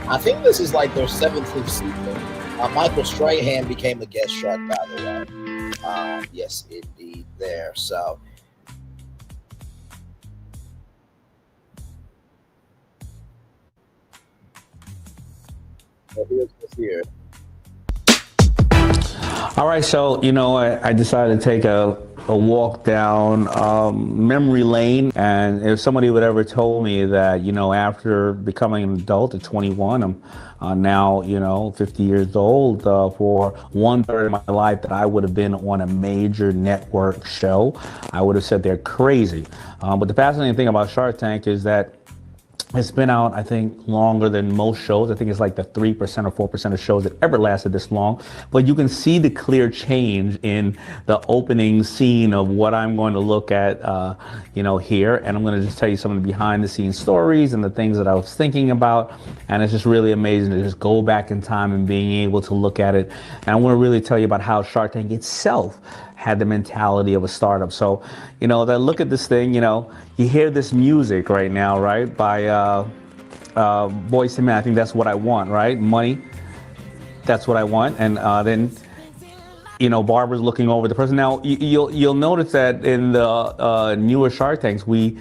I think this is like their 17th season. Michael Strahan became a guest shark, by the way. Yes, indeed, there. So, here's what's here. All right, so, you know, I decided to take a walk down memory lane, and if somebody would ever told me that, you know, after becoming an adult at 21, I'm now, you know, 50 years old, for 1/3 of my life that I would have been on a major network show, I would have said they're crazy. But the fascinating thing about Shark Tank is that it's been out, I think, longer than most shows. I think it's like the 3% or 4% of shows that ever lasted this long. But you can see the clear change in the opening scene of what I'm going to look at, you know, here. And I'm going to just tell you some of the behind the scenes stories and the things that I was thinking about. And it's just really amazing to just go back in time and being able to look at it. And I want to really tell you about how Shark Tank itself had the mentality of a startup. So, you know, as I look at this thing, you know, you hear this music right now, right, by Boyz II Men. I think that's what I want, right? Money, that's what I want. And then, you know, Barbara's looking over the person. Now, you'll notice that in the newer Shark Tanks, we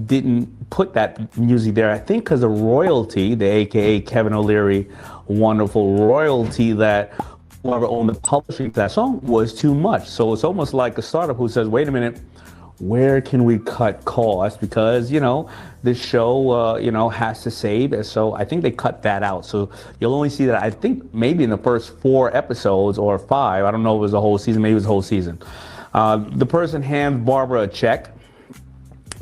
didn't put that music there. I think because of royalty, the AKA Kevin O'Leary, wonderful royalty that whoever owned the publishing for that song was too much. So it's almost like a startup who says, wait a minute, where can we cut costs? Because, you know, this show, you know, has to save. And so I think they cut that out. So you'll only see that, I think, maybe in the first 4 episodes or 5. I don't know if it was the whole season. Maybe it was the whole season. The person hands Barbara a check.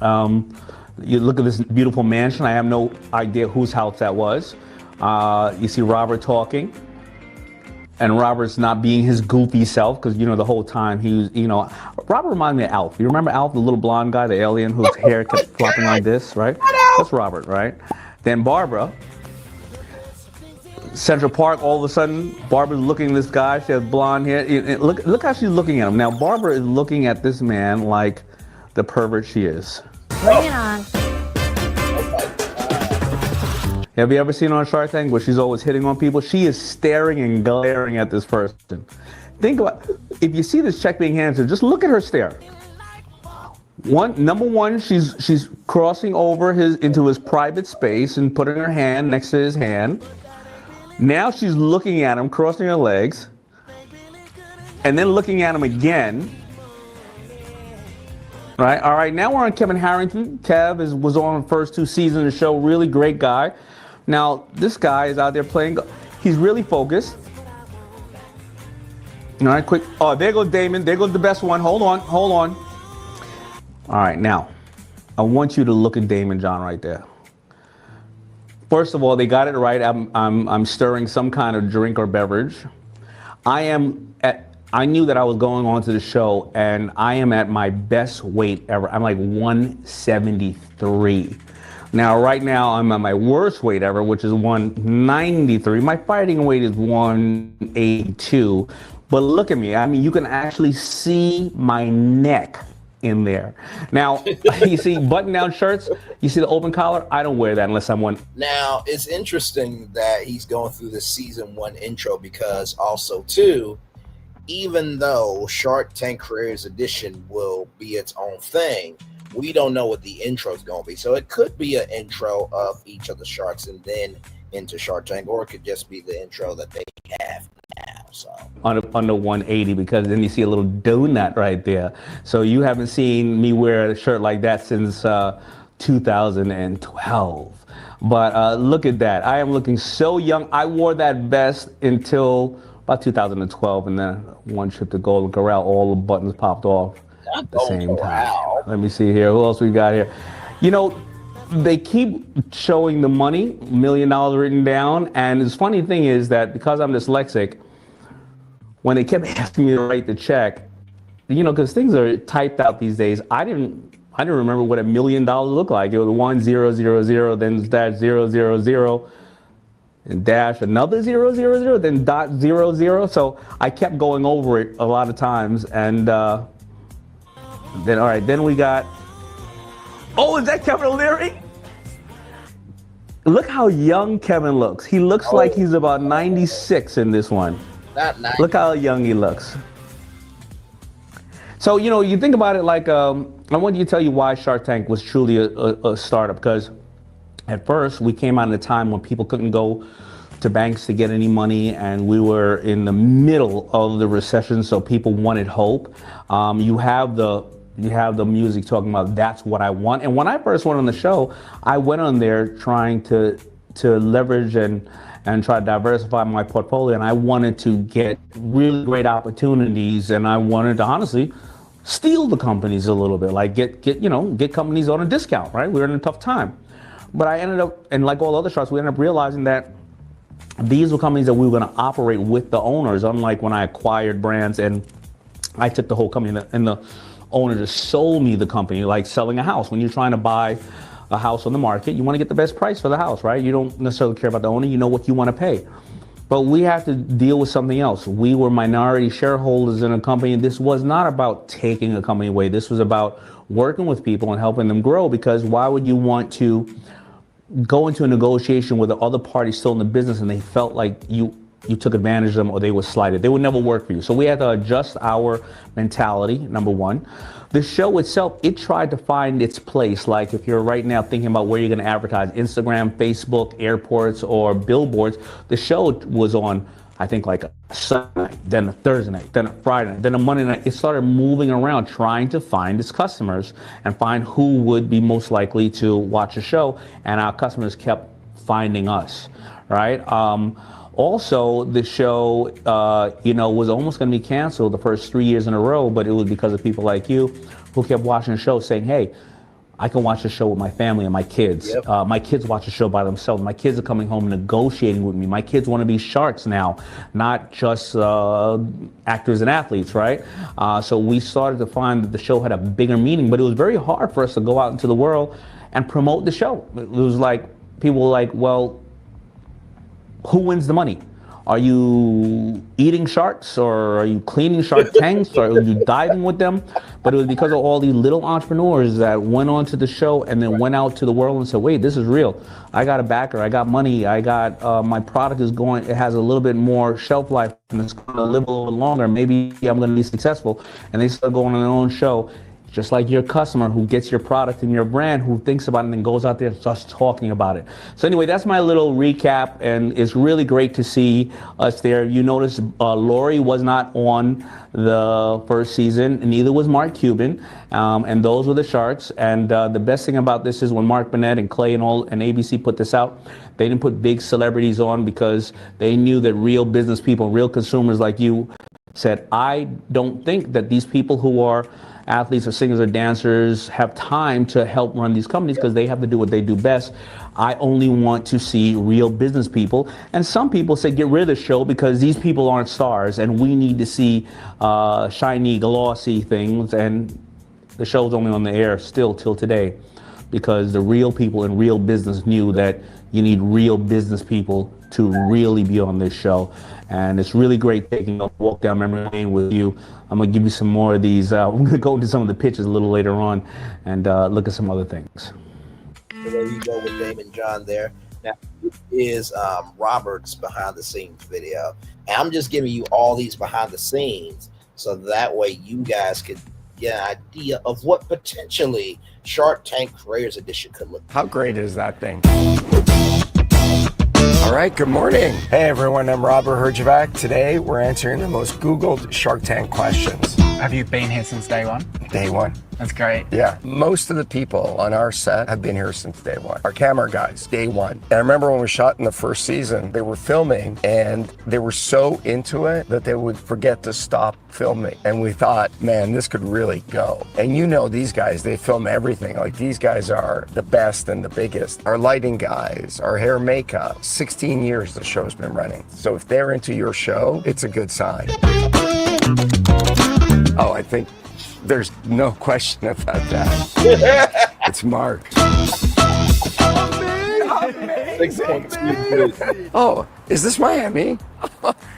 You look at this beautiful mansion. I have no idea whose house that was. You see Robert talking. And Robert's not being his goofy self, because, you know, the whole time he was, you know, Robert reminded me of Alf. You remember Alf, the little blonde guy, the alien whose hair kept flopping like this, right? That's Robert, right? Then Barbara, Central Park, all of a sudden, Barbara's looking at this guy. She has blonde hair. Look how she's looking at him. Now, Barbara is looking at this man like the pervert she is. Bring it on. Have you ever seen her on Shark Tank where she's always hitting on people? She is staring and glaring at this person. Think about, if you see this check being handed to her, just look at her stare. Number one, she's crossing over into his private space and putting her hand next to his hand. Now she's looking at him, crossing her legs, and then looking at him again. Right? All right, now we're on Kevin Harrington. Kev was on the first 2 seasons of the show, really great guy. Now, this guy is out there playing. He's really focused. All right, quick. Oh, there goes Damon. There goes the best one. Hold on. All right, now, I want you to look at Damon John right there. First of all, they got it right. I'm stirring some kind of drink or beverage. I knew that I was going on to the show, and I am at my best weight ever. I'm like 173. Now, right now, I'm at my worst weight ever, which is 193. My fighting weight is 182. But look at me. I mean, you can actually see my neck in there. Now, you see button-down shirts? You see the open collar? I don't wear that unless I'm one. Now, it's interesting that he's going through the season 1 intro, because also, too, even though Shark Tank Creators Edition will be its own thing, we don't know what the intro is going to be. So it could be an intro of each of the sharks and then into Shark Tank, or it could just be the intro that they have now. So under 180, because then you see a little donut right there. So you haven't seen me wear a shirt like that since 2012. But look at that. I am looking so young. I wore that vest until about 2012, and then one trip to Golden Corral, all the buttons popped off at the same time. Let me see here. Who else we got here? You know, they keep showing the money, $1 million written down. And the funny thing is that because I'm dyslexic, when they kept asking me to write the check, you know, because things are typed out these days, I didn't remember what $1 million looked like. It was 1000, then dash 000, and dash another 000, then .00. So I kept going over it a lot of times, and Then, all right, then we got, oh, is that Kevin O'Leary? Look how young Kevin looks. He looks like he's about 96 in this one. Not 90. Look how young he looks. So, you know, you think about it like, I want you to tell you why Shark Tank was truly a startup, because at first we came out at a time when people couldn't go to banks to get any money, and we were in the middle of the recession, so people wanted hope. You have the music talking about that's what I want. And when I first went on the show, I went on there trying to leverage and try to diversify my portfolio, and I wanted to get really great opportunities, and I wanted to honestly steal the companies a little bit, like get companies on a discount, right? We were in a tough time. But I ended up, and like all other sharks, we ended up realizing that these were companies that we were going to operate with the owners, unlike when I acquired brands and I took the whole company and the owner just sold me the company, like selling a house. When you're trying to buy a house on the market, you want to get the best price for the house, right? You don't necessarily care about the owner, you know what you want to pay. But we have to deal with something else. We were minority shareholders in a company, and this was not about taking a company away. This was about working with people and helping them grow, because why would you want to go into a negotiation with the other party still in the business and they felt like you took advantage of them or they were slighted? They would never work for you. So we had to adjust our mentality, number one. The show itself, it tried to find its place. Like if you're right now thinking about where you're going to advertise, Instagram, Facebook, airports, or billboards, the show was on, I think, like a Sunday night, then a Thursday night, then a Friday night, then a Monday night. It started moving around trying to find its customers and find who would be most likely to watch a show. And our customers kept finding us, right? Also, the show, was almost going to be canceled the first 3 years in a row, but it was because of people like you who kept watching the show saying, hey, I can watch the show with my family and my kids. Yep. My kids watch the show by themselves. My kids are coming home negotiating with me. My kids want to be sharks now, not just actors and athletes, right? So we started to find that the show had a bigger meaning, but it was very hard for us to go out into the world and promote the show. It was like, people were like, well, who wins the money? Are you eating sharks, or are you cleaning shark tanks, or are you diving with them? But it was because of all these little entrepreneurs that went onto the show and then went out to the world and said, wait, this is real. I got a backer, I got money, I got, my product is going, it has a little bit more shelf life and it's going to live a little bit longer. Maybe I'm going to be successful. And they start going on their own show. Just like your customer who gets your product and your brand, who thinks about it and then goes out there and starts talking about it. So anyway, that's my little recap, and it's really great to see us there. You notice Lori was not on the first season, and neither was Mark Cuban, and those were the Sharks. And the best thing about this is when Mark Burnett and Clay and ABC put this out, they didn't put big celebrities on because they knew that real business people, real consumers like you said, I don't think that these people who are athletes or singers or dancers have time to help run these companies because they have to do what they do best. I only want to see real business people. And some people say get rid of the show because these people aren't stars and we need to see shiny, glossy things. And the show's only on the air still till today because the real people in real business knew that you need real business people to really be on this show. And it's really great taking a walk down memory lane with you. I'm going to give you some more of these. We're going to go into some of the pitches a little later on and look at some other things. So there you go with Damon John there. Now, this is Robert's behind the scenes video. And I'm just giving you all these behind the scenes so that way you guys could get an idea of what potentially Shark Tank Creators Edition could look like. How great is that thing? All right, good morning. Hey everyone, I'm Robert Herjavec. Today we're answering the most Googled Shark Tank questions. Have you been here since day one? Day one. That's great. Yeah, most of the people on our set have been here since day one. Our camera guys, day one. And I remember when we shot in the first season, they were filming and they were so into it that they would forget to stop filming. And we thought, man, this could really go. And you know these guys, they film everything. Like these guys are the best and the biggest. Our lighting guys, our hair makeup, 16 years the show's been running. So if they're into your show, it's a good sign. Oh, I think there's no question about that. It's Mark. Amazing. Oh, is this Miami?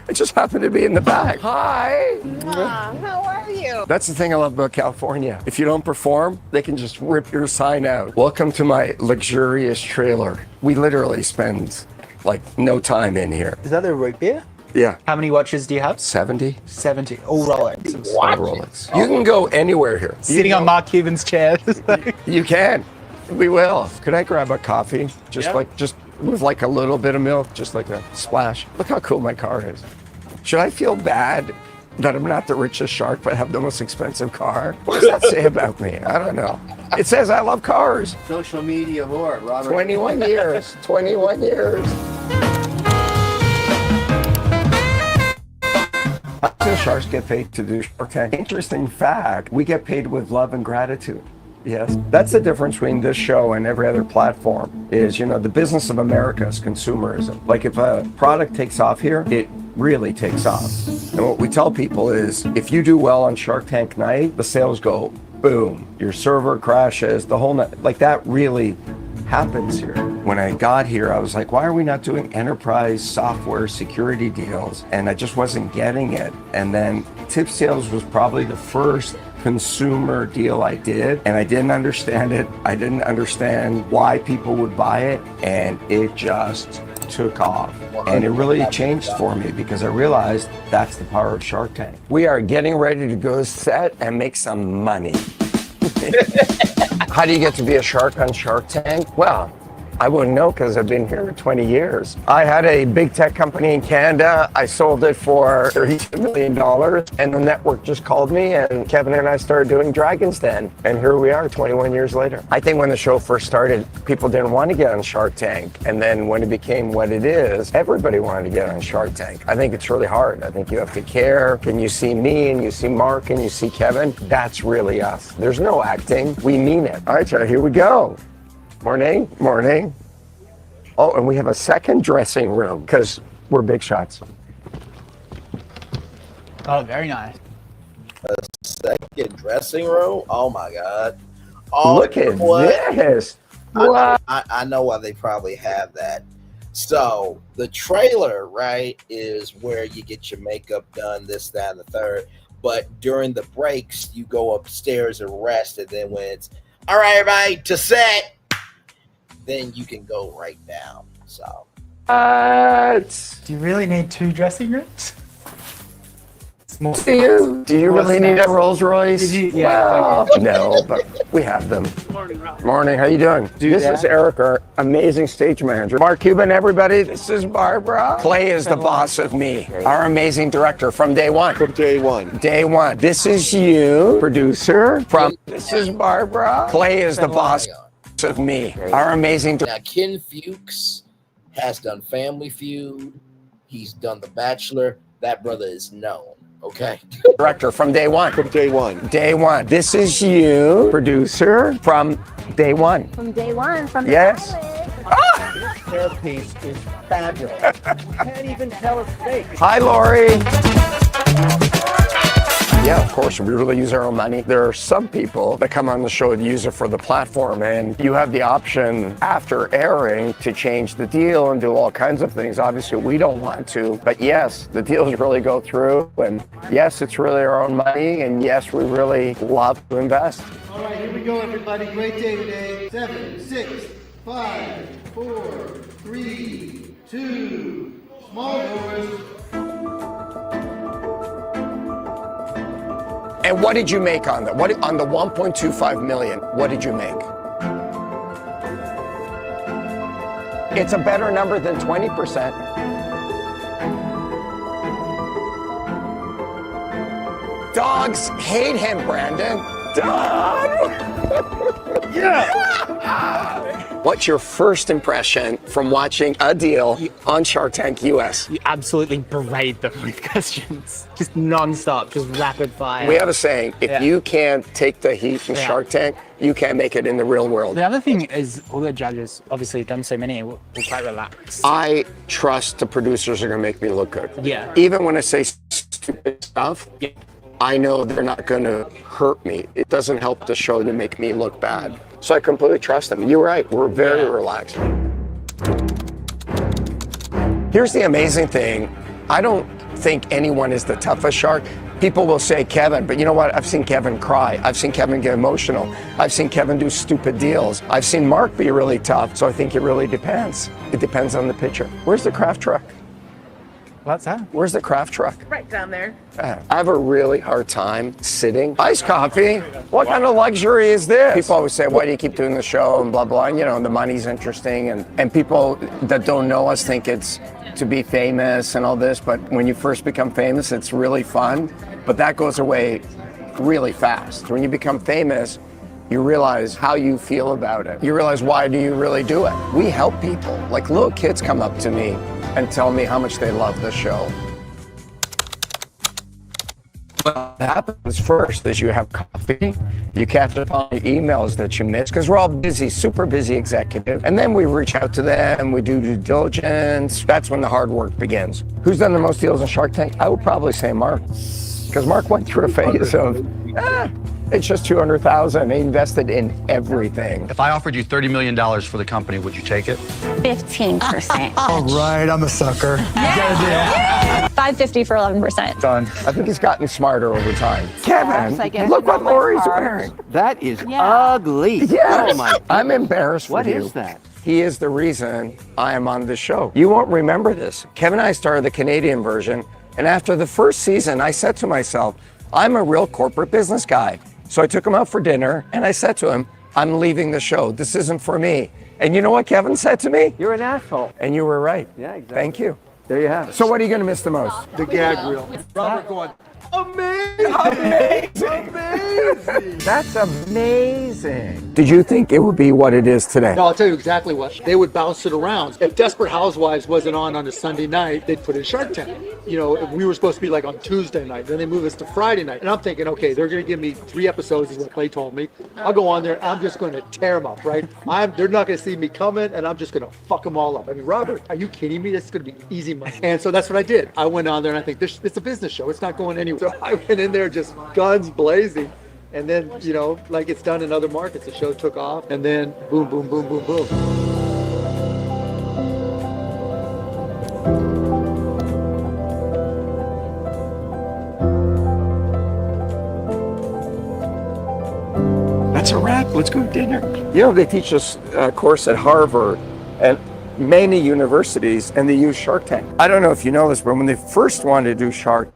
I just happened to be in the back. Hi. How are you? That's the thing I love about California. If you don't perform, they can just rip your sign out. Welcome to my luxurious trailer. We literally spend like no time in here. Is that a root beer? Yeah. How many watches do you have? 70. 70. All Rolex. All Rolex. You can go anywhere here. Sitting on Mark Cuban's chair. You can. We will. Could I grab a coffee? Just with like a little bit of milk, just like a splash. Look how cool my car is. Should I feel bad that I'm not the richest shark but have the most expensive car? What does that say about me? I don't know. It says I love cars. Social media whore, Robert. 21 years. 21 years. How do sharks get paid to do Shark Tank? Interesting fact, we get paid with love and gratitude. Yes, that's the difference between this show and every other platform is, the business of America is consumerism. Like if a product takes off here, it really takes off. And what we tell people is if you do well on Shark Tank night, the sales go boom, your server crashes, the whole night. Like that really happens here. When I got here, I was like, why are we not doing enterprise software security deals? And I just wasn't getting it. And then tip sales was probably the first consumer deal I did, and I didn't understand it. I didn't understand why people would buy it, and it just took off. And it really changed for me because I realized that's the power of Shark Tank. We are getting ready to go set and make some money. How do you get to be a shark on Shark Tank? Well, I wouldn't know because I've been here for 20 years. I had a big tech company in Canada. I sold it for $32 million, and the network just called me, and Kevin and I started doing Dragon's Den, and here we are 21 years later. I think when the show first started, people didn't want to get on Shark Tank, and then when it became what it is, everybody wanted to get on Shark Tank. I think it's really hard. I think you have to care. Can you see me, and you see Mark, and you see Kevin? That's really us. There's no acting. We mean it. All right, so here we go. Morning, morning. Oh, and we have a second dressing room because we're big shots. Oh, very nice. A second dressing room? Oh my God. Oh, look at this. What? I know why they probably have that. So the trailer, right, is where you get your makeup done, this, that, and the third. But during the breaks, you go upstairs and rest. And then when it's, all right, everybody, to set, then you can go right down. So do you really need 2 dressing rooms? Do you really need a Rolls Royce? Yeah. No, but we have them. Morning, Rob. Morning, how you doing? This is Eric, our amazing stage manager. Mark Cuban, everybody, this is Barbara. Clay is the boss of me, our amazing director from day one. From day one. Day one. This is you, producer from, this is Barbara. Clay is the boss of me, our amazing now Ken Fuchs has done Family Feud. He's done The Bachelor. That brother is known. Okay. Director from day one. From day one. Day one. This is you, producer from day one. From day one, from yes. This hairpiece is fabulous. You can't even tell it's fake. Hi, Lori. Yeah, of course, we really use our own money. There are some people that come on the show to use it for the platform, and you have the option after airing to change the deal and do all kinds of things. Obviously, we don't want to, but yes, the deals really go through, and yes, it's really our own money, and yes, we really love to invest. All right, here we go, everybody. Great day today. 7, 6, 5, 4, 3, 2, small doors. And what did you make on that? What on the 1.25 million? What did you make? It's a better number than 20%. Dogs hate him, Brandon. Dog. Yeah. What's your first impression from watching a deal on Shark Tank US? You absolutely berate them with questions. Just non-stop, just rapid fire. We have a saying, if you can't take the heat from Shark Tank, you can't make it in the real world. The other thing is all the judges, obviously have done so many, we're quite relaxed. I trust the producers are gonna make me look good. Yeah. Even when I say stupid stuff, I know they're not gonna hurt me. It doesn't help the show to make me look bad. So I completely trust them. You're right, we're very relaxed. Here's the amazing thing. I don't think anyone is the toughest shark. People will say Kevin, but you know what? I've seen Kevin cry. I've seen Kevin get emotional. I've seen Kevin do stupid deals. I've seen Mark be really tough. So I think it really depends. It depends on the pitcher. Where's the craft truck? What's that? Where's the craft truck? Right down there. I have a really hard time sitting. Iced coffee? What kind of luxury is this? People always say, why do you keep doing the show and blah, blah. And, you know, the money's interesting. And people that don't know us think it's to be famous and all this. But when you first become famous, it's really fun. But that goes away really fast. When you become famous, you realize how you feel about it. You realize, why do you really do it? We help people. Like little kids come up to me and tell me how much they love the show. What happens first is you have coffee, you catch up on the emails that you missed, because we're all busy, super busy executive. And then we reach out to them, we do due diligence. That's when the hard work begins. Who's done the most deals in Shark Tank? I would probably say Mark, because Mark went through a phase of, it's just 200,000. He invested in everything. If I offered you $30 million for the company, would you take it? 15%. All right, I'm a sucker. Yeah. 550 for 11%. Done. I think he's gotten smarter over time. Kevin, look what Lori's wearing. That is ugly. Yes. Oh my God. I'm embarrassed What with you. is that? He is the reason I am on the show. You won't remember this. Kevin and I started the Canadian version, and after the first season, I said to myself, I'm a real corporate business guy. So I took him out for dinner, and I said to him, I'm leaving the show. This isn't for me. And you know what Kevin said to me? You're an asshole. And you were right. Yeah, exactly. Thank you. There you have it. So what are you going to miss the most? The gag reel. Robert going, amazing! Amazing! Amazing! That's amazing. Did you think it would be what it is today? No, I'll tell you exactly what. They would bounce it around. If Desperate Housewives wasn't on a Sunday night, they'd put in Shark Tank. You know, if we were supposed to be like on Tuesday night, then they move us to Friday night. And I'm thinking, okay, they're going to give me 3 episodes, is what Clay told me. I'll go on there, I'm just going to tear them up, right? They're not going to see me coming, and I'm just going to fuck them all up. I mean, Robert, are you kidding me? This is going to be easy money. And so that's what I did. I went on there, and I think it's a business show. It's not going anywhere. So I went in there just guns blazing. And then, you know, like it's done in other markets, the show took off, and then boom, boom, boom, boom, boom. That's a wrap. Let's go to dinner. You know, they teach us a course at Harvard and many universities, and they use Shark Tank. I don't know if you know this, but when they first wanted to do Shark Tank,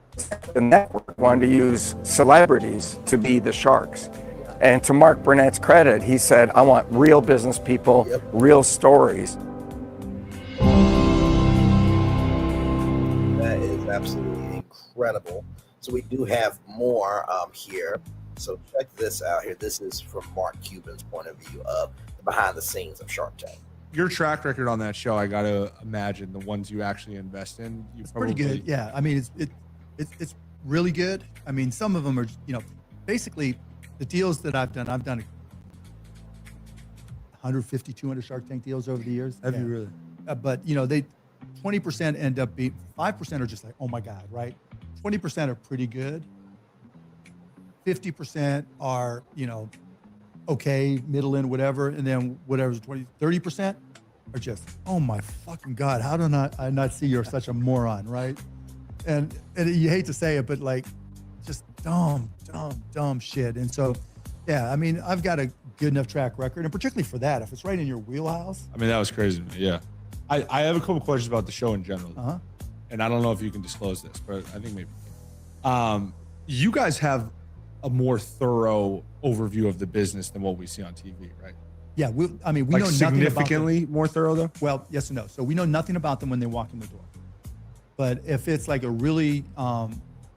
the network wanted to use celebrities to be the sharks. And to Mark Burnett's credit, he said, I want real business people, real stories. That is absolutely incredible. So we do have more here. So check this out here. This is from Mark Cuban's point of view of the behind the scenes of Shark Tank. Your track record on that show, I got to imagine the ones you actually invest in. It's pretty good. Yeah. I mean, it's really good. I mean, some of them are, you know, basically the deals that I've done 150, 200 Shark Tank deals over the years. Have you really? But, you know, 20% end up being, 5% are just like, oh my God, right? 20% are pretty good. 50% are, you know, okay, middle end, whatever. And then whatever's 30% are just, oh my fucking God, how do I not see you're such a moron, right? And you hate to say it, but like, just dumb shit. And so, yeah, I mean, I've got a good enough track record, and particularly for that, if it's right in your wheelhouse. I mean, that was crazy to me, yeah. I have a couple questions about the show in general. Uh-huh. And I don't know if you can disclose this, but I think maybe. You guys have a more thorough overview of the business than what we see on TV, right? Yeah, we know nothing about them. Significantly more thorough, though? Well, yes and no. So we know nothing about them when they walk in the door. But if it's like a really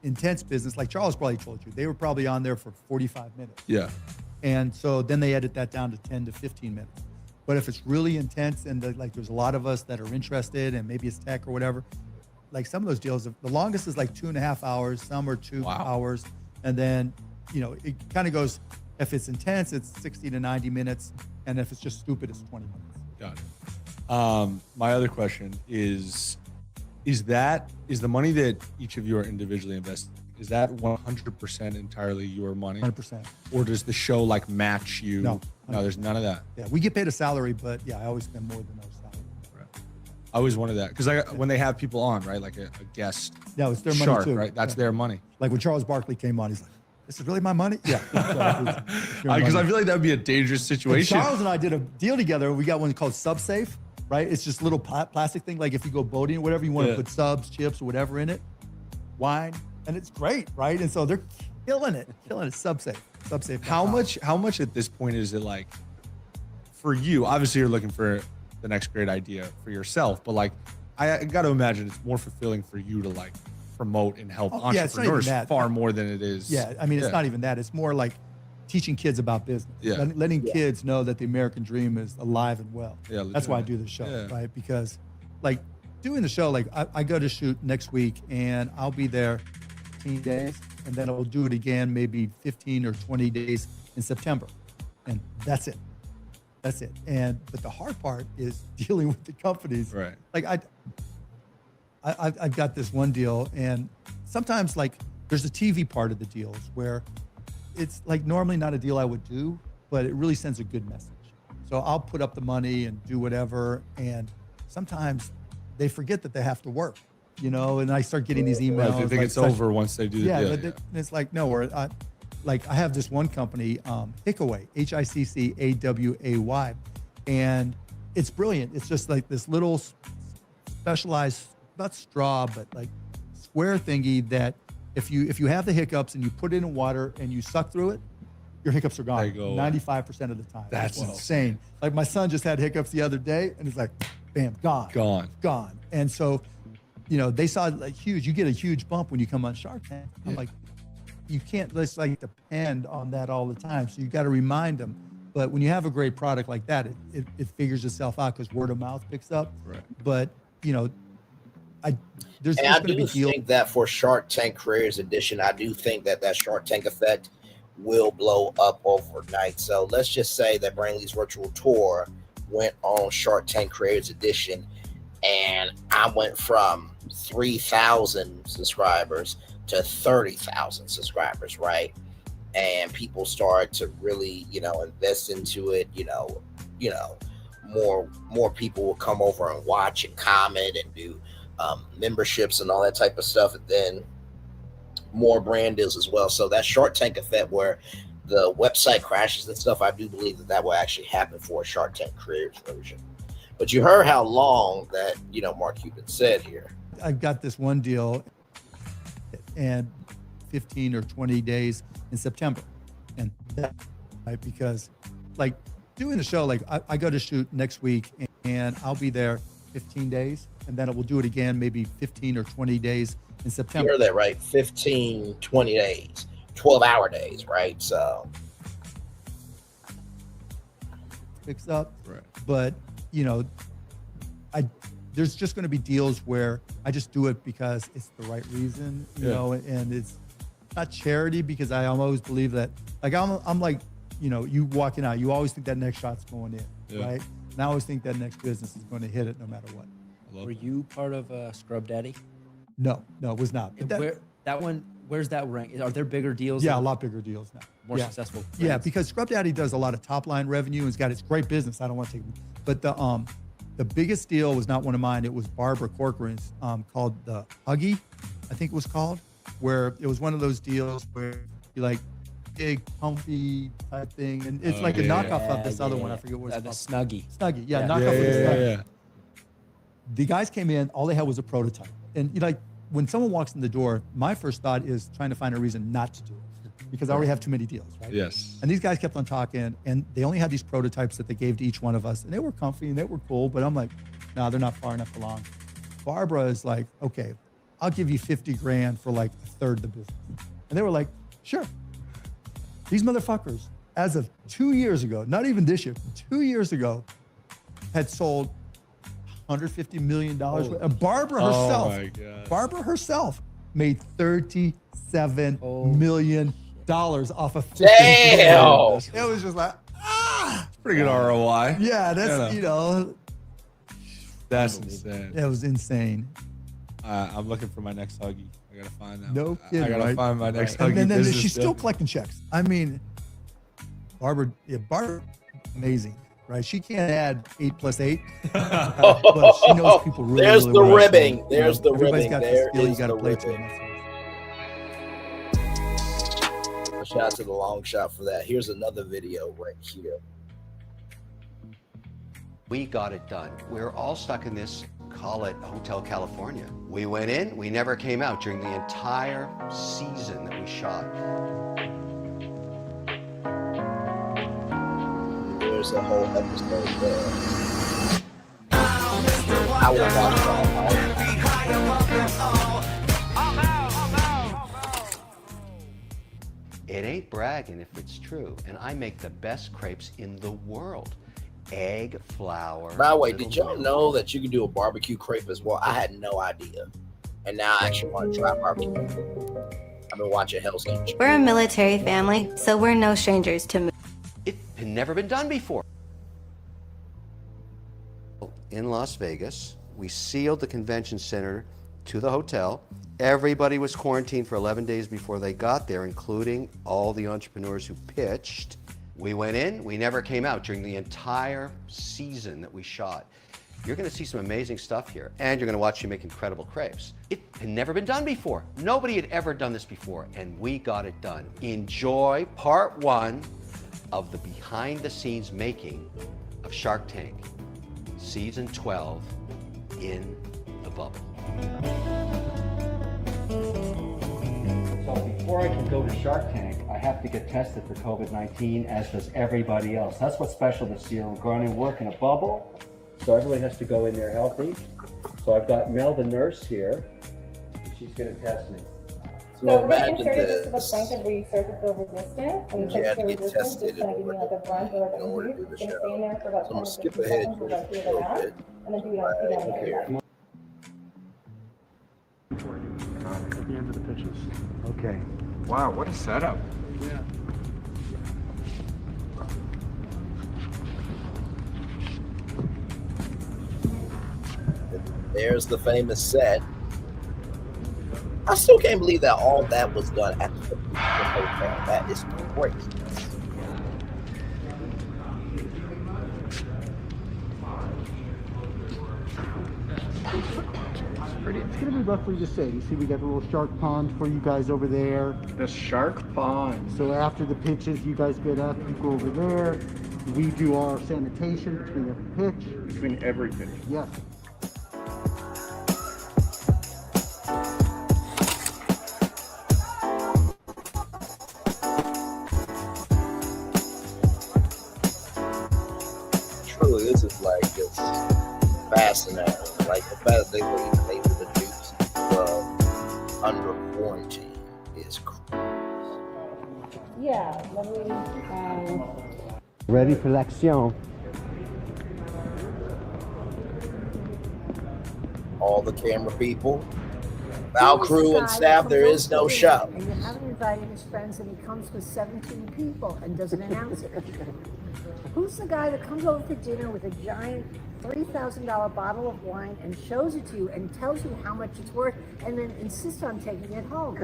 intense business, like Charles probably told you, they were probably on there for 45 minutes. Yeah. And so then they edit that down to 10 to 15 minutes. But if it's really intense and like there's a lot of us that are interested and maybe it's tech or whatever, like some of those deals, the longest is like 2.5 hours, some are 2 hours. And then, you know, it kind of goes, if it's intense, it's 60 to 90 minutes. And if it's just stupid, it's 20 minutes. Got it. My other question is the money that each of you are individually investing, is that 100% entirely your money? 100%. Or does the show like match you? No. No, there's none of that. Yeah, we get paid a salary, but yeah, I always spend more than our salary. I always wanted that because when they have people on, right, like a guest. Yeah, it's their money shark, too. right? That's their money. Like when Charles Barkley came on, he's like, "This is really my money." Yeah. Because I feel like that would be a dangerous situation. And Charles and I did a deal together. We got one called SubSafe, right? It's just a little plastic thing. Like if you go boating or whatever, you want to put subs, chips, or whatever in it, wine, and it's great, right? And so they're killing it. SubSafe. How much at this point is it like for you? Obviously, you're looking for the next great idea for yourself, but like I got to imagine it's more fulfilling for you to like promote and help entrepreneurs far more than it is. Yeah, I mean, it's not even that. It's more like teaching kids about business. Yeah. Letting kids know that the American dream is alive and well. Yeah, that's why I do the show, right? Because like doing the show, like I go to shoot next week and I'll be there 15 days and then I'll do it again maybe 15 or 20 days in September. And that's it. That's it. But the hard part is dealing with the companies. Right. Like I've got this one deal, and sometimes like there's a TV part of the deals where it's like normally not a deal I would do, but it really sends a good message. So I'll put up the money and do whatever, and sometimes they forget that they have to work, and I start getting these emails. Right, they think like, it's over once they do the deal. But it's like, no, like I have this one company, Hickaway, Hiccaway, and it's brilliant. It's just like this little specialized, not straw, but like square thingy that if you have the hiccups and you put it in water and you suck through it, your hiccups are gone 95% of the time. That's insane. Like my son just had hiccups the other day and it's like, bam, gone. And so, they saw like huge, you get a huge bump when you come on Shark Tank. I'm like, you can't just like depend on that all the time. So you got to remind them. But when you have a great product like that, it figures itself out because word of mouth picks up. Right. But there's and going I to be do deals. think that for Shark Tank Creators Edition, I do think that Shark Tank effect will blow up overnight. So let's just say that Brainley's virtual tour went on Shark Tank Creators Edition, and I went from 3,000 subscribers to 30,000 subscribers, right? And people start to really, invest into it. More people will come over and watch and comment and do memberships and all that type of stuff, and then more brand deals as well. So that Shark Tank effect where the website crashes and stuff, I do believe that will actually happen for a Shark Tank Creators version. But you heard how long that Mark Cuban said here. I've got this one deal and 15 or 20 days in September. And that, right, because like doing the show, like I go to shoot next week and I'll be there 15 days and then we'll do it again, maybe 15 or 20 days in September. You heard that right, 15, 20 days, 12-hour days, right? So picks up. Right. But, there's just going to be deals where I just do it because it's the right reason, you know, and it's not charity because I always believe that, like, I'm like, you walking out, you always think that next shot's going in, right? And I always think that next business is going to hit it no matter what. Were you part of Scrub Daddy? No, it was not. But where's that rank? Are there bigger deals? Yeah, a lot bigger deals now. More successful. Yeah, brands? because Scrub Daddy does a lot of top line revenue and it's great business. I don't want to take, but the biggest deal was not one of mine. It was Barbara Corcoran's, called the Huggy, I think it was called, where it was one of those deals where you like big, comfy type thing, and it's like a knockoff of this other one. I forget what it's called. Snuggie. Snuggie, knockoff of the Snuggie. The guys came in, all they had was a prototype, and when someone walks in the door, my first thought is trying to find a reason not to do it because I already have too many deals, right? Yes. And these guys kept on talking, and they only had these prototypes that they gave to each one of us, and they were comfy and they were cool, but I'm like, no, they're not far enough along. Barbara is like, okay, I'll give you 50 grand for like a third of the business. And they were like, sure. These motherfuckers, as of 2 years ago, not even this year, 2 years ago, had sold $150 million. And Barbara herself made $37 million off of 50 Damn. It was just like, Pretty good ROI. yeah, that's, That's insane. it was insane. I'm looking for my next Huggy. I gotta find that. No kidding, I gotta right? find my next Huggy. And then business she's deal. still collecting checks. I mean, Barbara, amazing, right? She can't add 8 + 8, but she knows people really, There's really the well. ribbing. So, There's the everybody's ribbing. got There the skill. You is got to the play to ribbing. it. Shout out to the long shot for that. Here's another video right here. We got it done. We're all stuck in this, call it Hotel California. We went in, we never came out during the entire season that we shot. There's a whole episode there. I will watch it all. It ain't bragging if it's true, and I make the best crepes in the world. Egg, flour. By the way, did y'all know that you can do a barbecue crepe as well? I had no idea. And now I actually want to try barbecue. I've been watching Hell's Kitchen. We're a military family, so we're no strangers to movies. It had never been done before. In Las Vegas, we sealed the convention center to the hotel. Everybody was quarantined for 11 days before they got there, including all the entrepreneurs who pitched. We went in, we never came out during the entire season that we shot. You're gonna see some amazing stuff here, and you're gonna watch me make incredible crepes. It had never been done before. Nobody had ever done this before, and we got it done. Enjoy part 1 of the behind the scenes making of Shark Tank, season 12, in the bubble. So before I can go to Shark Tank, I have to get tested for COVID-19, as does everybody else. That's what's special this year. We're going to work in a bubble, so everybody has to go in there healthy. So I've got Mel, the nurse, here. She's going to test me. So imagine this. To the point of where you start to feel resistant, and You had to feel get resistance, tested it's going to give you like a brunt or like a order heat. to do the You're show. going to stay in there for about So I'm 10 gonna to skip 15 ahead seconds, just like a feel it little out, bit. and then do it on Okay. At the end of the pitches. Okay. Wow, what a setup. Yeah. There's the famous set. I still can't believe that all that was done at the hotel. That is crazy. It's gonna be roughly the same. You see, we got the little shark pond for you guys over there. The shark pond. So after the pitches, you guys get up, you go over there. We do our sanitation between every pitch. Between every pitch. Yes. Truly, this is like just fascinating. Like the fact that they were even able to do under quarantine is crazy. Yeah, lovely. Ready for l'action. All the camera people, our crew and staff, there is no show. And you haven't invited his friends, and he comes with 17 people and doesn't announce it. Who's the guy that comes over for dinner with a giant $3,000 bottle of wine and shows it to you and tells you how much it's worth and then insists on taking it home?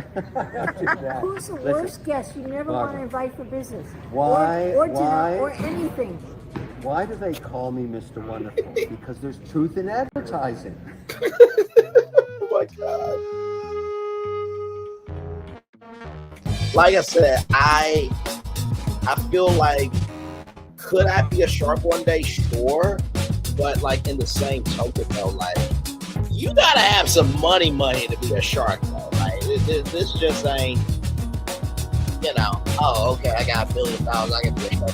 Who's the worst guest you never want to invite for business? Why? Or dinner Why? or anything. Why do they call me Mr. Wonderful? Because there's truth in advertising. Oh my God. Like I said, I feel like, could I be a shark one day? Sure. But like in the same token though, like you gotta have some money to be a shark though. Like this just ain't, you know, oh okay, I got $1 billion, I can be a shark.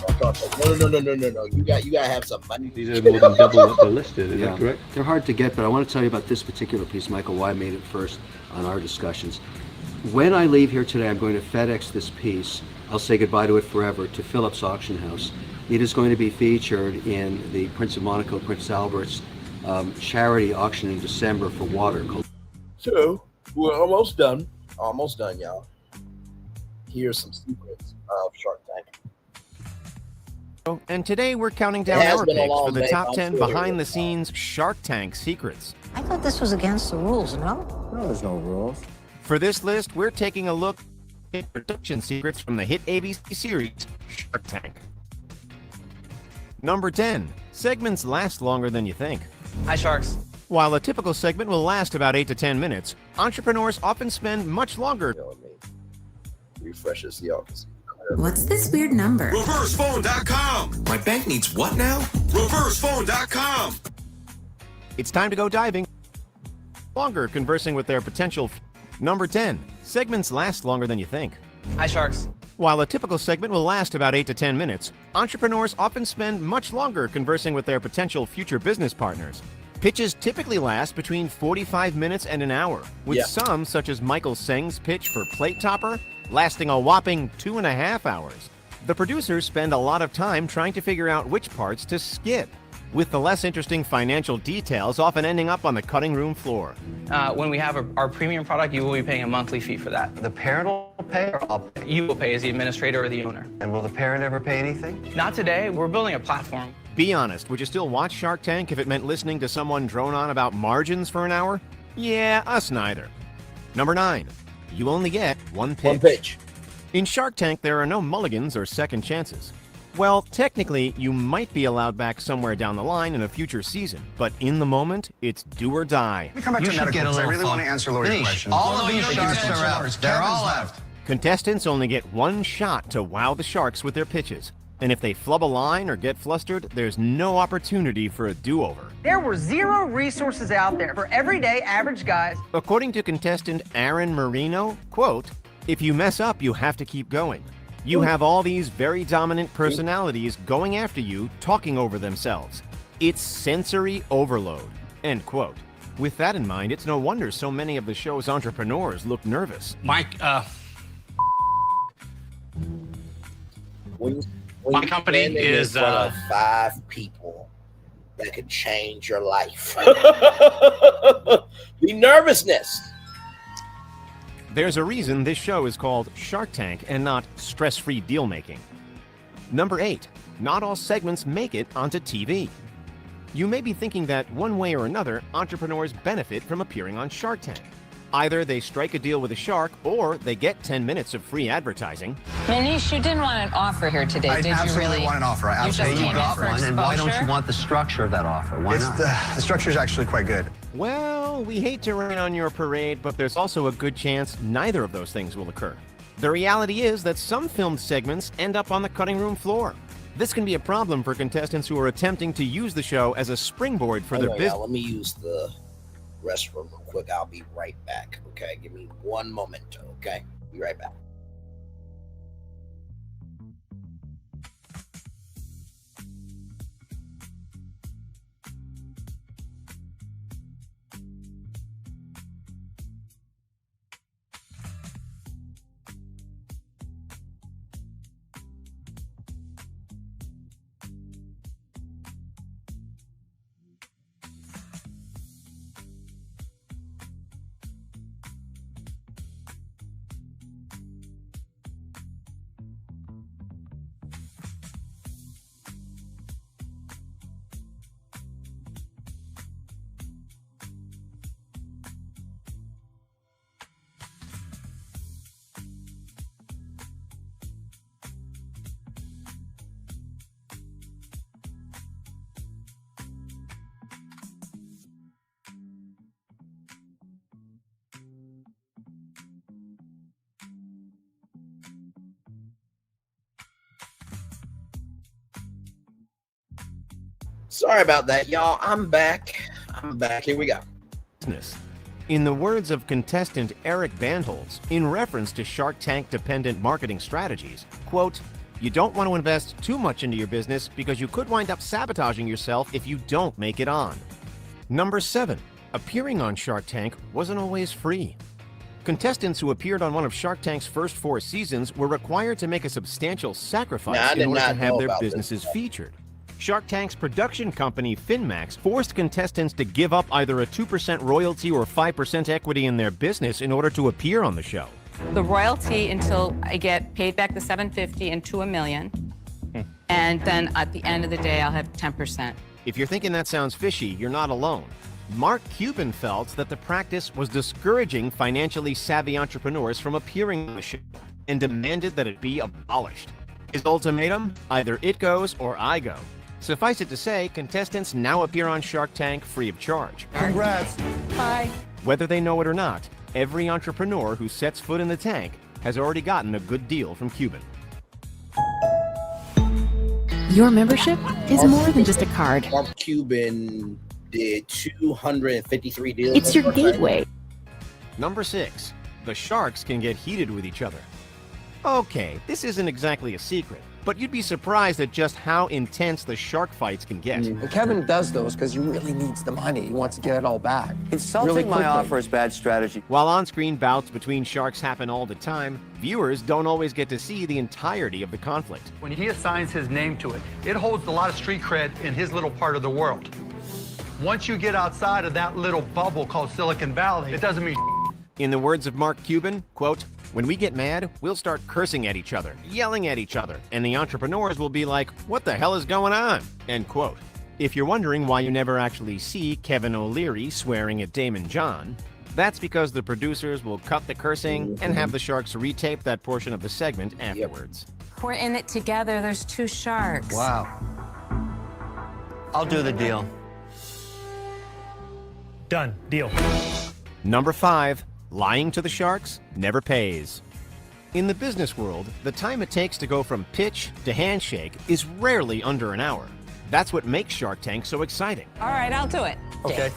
No. You gotta have some money. These are more than double what they're listed, is that correct? They're hard to get, but I want to tell you about this particular piece, Michael, why I made it first on our discussions. When I leave here today, I'm going to FedEx this piece. I'll say goodbye to it forever to Phillips Auction House. It is going to be featured in the Prince of Monaco, Prince Albert's charity auction in December for water. So we're almost done. Almost done, y'all. Here's some secrets of Shark Tank. And today we're counting down It has our been a picks long for the day top on 10 Twitter. behind-the-scenes Shark Tank secrets. I thought this was against the rules, no? No, there's no rules. For this list, we're taking a look at production secrets from the hit ABC series Shark Tank. Number 10. Segments last longer than you think. Hi, Sharks. While a typical segment will last about 8 to 10 minutes, entrepreneurs often spend much longer. Refreshes the office. What's this weird number? ReversePhone.com. My bank needs what now? ReversePhone.com. It's time to go diving. Longer conversing with their potential. Number 10. Segments last longer than you think. Hi, Sharks. While a typical segment will last about 8 to 10 minutes, entrepreneurs often spend much longer conversing with their potential future business partners. Pitches typically last between 45 minutes and an hour, with some, such as Michael Seng's pitch for Plate Topper, lasting a whopping 2.5 hours. The producers spend a lot of time trying to figure out which parts to skip, with the less interesting financial details often ending up on the cutting room floor. When we have our premium product, you will be paying a monthly fee for that. The parent will pay or I'll pay? You will pay as the administrator or the owner. And will the parent ever pay anything? Not today. We're building a platform. Be honest, would you still watch Shark Tank if it meant listening to someone drone on about margins for an hour? Yeah, us neither. Number 9. You only get one pitch. One pitch. In Shark Tank, there are no mulligans or second chances. Well, technically, you might be allowed back somewhere down the line in a future season, but in the moment, it's do or die. Let me come back to medical because I really want to answer Lori's question. All of these sharks are out. They're all out. Contestants only get one shot to wow the sharks with their pitches. And if they flub a line or get flustered, there's no opportunity for a do-over. There were 0 resources out there for everyday average guys. According to contestant Aaron Marino, quote, if you mess up, you have to keep going. You have all these very dominant personalities going after you, talking over themselves. It's sensory overload, end quote. With that in mind, it's no wonder so many of the show's entrepreneurs look nervous. Mike, When my company is in front of 5 people that could change your life. The nervousness. There's a reason this show is called Shark Tank and not stress-free deal-making. Number 8. Not all segments make it onto TV. You may be thinking that one way or another, entrepreneurs benefit from appearing on Shark Tank. Either they strike a deal with a shark or they get 10 minutes of free advertising. Manish, you didn't want an offer here today, I did you absolutely really? want an offer. I absolutely want an offer. And why don't you want the structure of that offer? Why not? The structure is actually quite good. Well, we hate to rain on your parade, but there's also a good chance neither of those things will occur. The reality is that some filmed segments end up on the cutting room floor. This can be a problem for contestants who are attempting to use the show as a springboard for their business. Let me use the restroom real quick. I'll be right back. Okay, give me one moment. Okay, be right back. Sorry about that, y'all. I'm back. Here we go. In the words of contestant Eric Bandholz, in reference to Shark Tank-dependent marketing strategies, quote, you don't want to invest too much into your business because you could wind up sabotaging yourself if you don't make it on. Number 7. Appearing on Shark Tank wasn't always free. Contestants who appeared on one of Shark Tank's first 4 seasons were required to make a substantial sacrifice in order to have their businesses featured. Shark Tank's production company, Finmax, forced contestants to give up either a 2% royalty or 5% equity in their business in order to appear on the show. The royalty until I get paid back the $750,000 and to $1 million. And then at the end of the day, I'll have 10%. If you're thinking that sounds fishy, you're not alone. Mark Cuban felt that the practice was discouraging financially savvy entrepreneurs from appearing on the show and demanded that it be abolished. His ultimatum? Either it goes or I go. Suffice it to say, contestants now appear on Shark Tank free of charge. Congrats. Bye. Whether they know it or not, every entrepreneur who sets foot in the tank has already gotten a good deal from Cuban. Your membership is more than just a card. Mark Cuban did 253 deals. It's your gateway. Number 6. The sharks can get heated with each other. Okay, this isn't exactly a secret, but you'd be surprised at just how intense the shark fights can get. And Kevin does those because he really needs the money. He wants to get it all back. Insulting really my offer is bad strategy. While on-screen bouts between sharks happen all the time, viewers don't always get to see the entirety of the conflict. When he assigns his name to it, it holds a lot of street cred in his little part of the world. Once you get outside of that little bubble called Silicon Valley, it doesn't mean. In the words of Mark Cuban, quote, "When we get mad, we'll start cursing at each other, yelling at each other, and the entrepreneurs will be like, what the hell is going on?" End quote. If you're wondering why you never actually see Kevin O'Leary swearing at Damon John, that's because the producers will cut the cursing and have the sharks retape that portion of the segment afterwards. We're in it together. There's 2 sharks. Wow. I'll do the deal. Done. Deal. Number 5. Lying to the sharks never pays. In the business world, the time it takes to go from pitch to handshake is rarely under an hour. That's what makes Shark Tank so exciting. All right, I'll do it. Okay.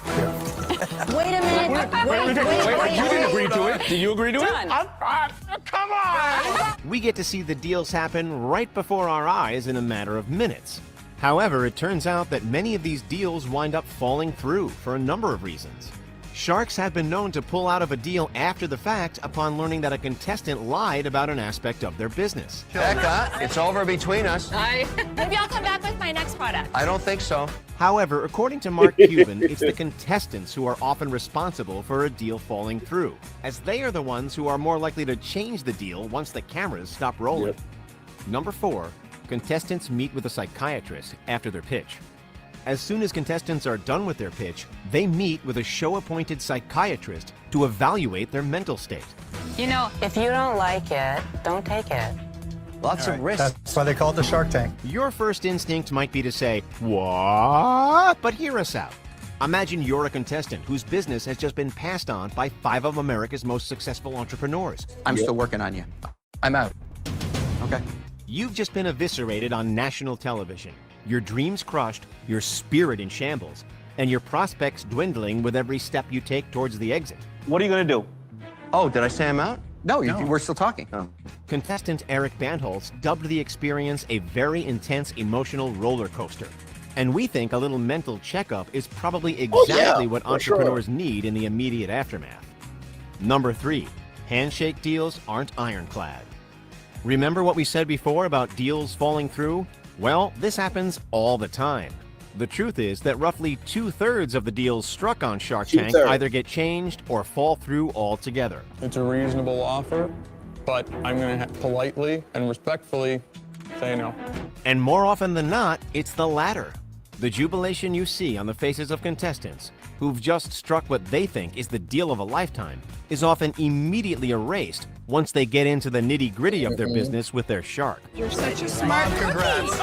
Wait a minute. Wait. You didn't agree to it. Did you agree to Done. it? Come on! We get to see the deals happen right before our eyes in a matter of minutes. However, it turns out that many of these deals wind up falling through for a number of reasons. Sharks have been known to pull out of a deal after the fact upon learning that a contestant lied about an aspect of their business. Becca, it's over between us. Maybe I'll come back with my next product. I don't think so. However, according to Mark Cuban, it's the contestants who are often responsible for a deal falling through, as they are the ones who are more likely to change the deal once the cameras stop rolling. Number 4, contestants meet with a psychiatrist after their pitch. As soon as contestants are done with their pitch, they meet with a show-appointed psychiatrist to evaluate their mental state. You know, if you don't like it, don't take it. Lots of risks. That's why they call it the Shark Tank. Your first instinct might be to say, "What?" But hear us out. Imagine you're a contestant whose business has just been passed on by 5 of America's most successful entrepreneurs. I'm still working on you. I'm out. Okay. You've just been eviscerated on national television. Your dreams crushed, your spirit in shambles, and your prospects dwindling with every step you take towards the exit. What are you going to do? Oh, did I say I'm out? No, we're still talking. Oh. Contestant Eric Bandholz dubbed the experience a very intense emotional roller coaster. And we think a little mental checkup is probably exactly what entrepreneurs need in the immediate aftermath. Number 3, handshake deals aren't ironclad. Remember what we said before about deals falling through? Well, this happens all the time. The truth is that roughly 2/3 of the deals struck on Shark Tank either get changed or fall through altogether. It's a reasonable offer, but I'm going to politely and respectfully say no. And more often than not, it's the latter. The jubilation you see on the faces of contestants who've just struck what they think is the deal of a lifetime is often immediately erased once they get into the nitty-gritty of their business with their shark. You're such a smart Congrats.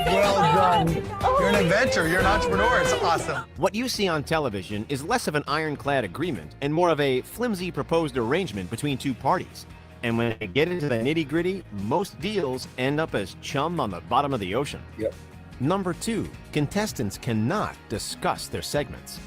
Well done. You're an inventor. You're an entrepreneur. It's awesome. What you see on television is less of an ironclad agreement and more of a flimsy proposed arrangement between 2 parties. And when they get into the nitty-gritty, most deals end up as chum on the bottom of the ocean. Number 2, contestants cannot discuss their segments.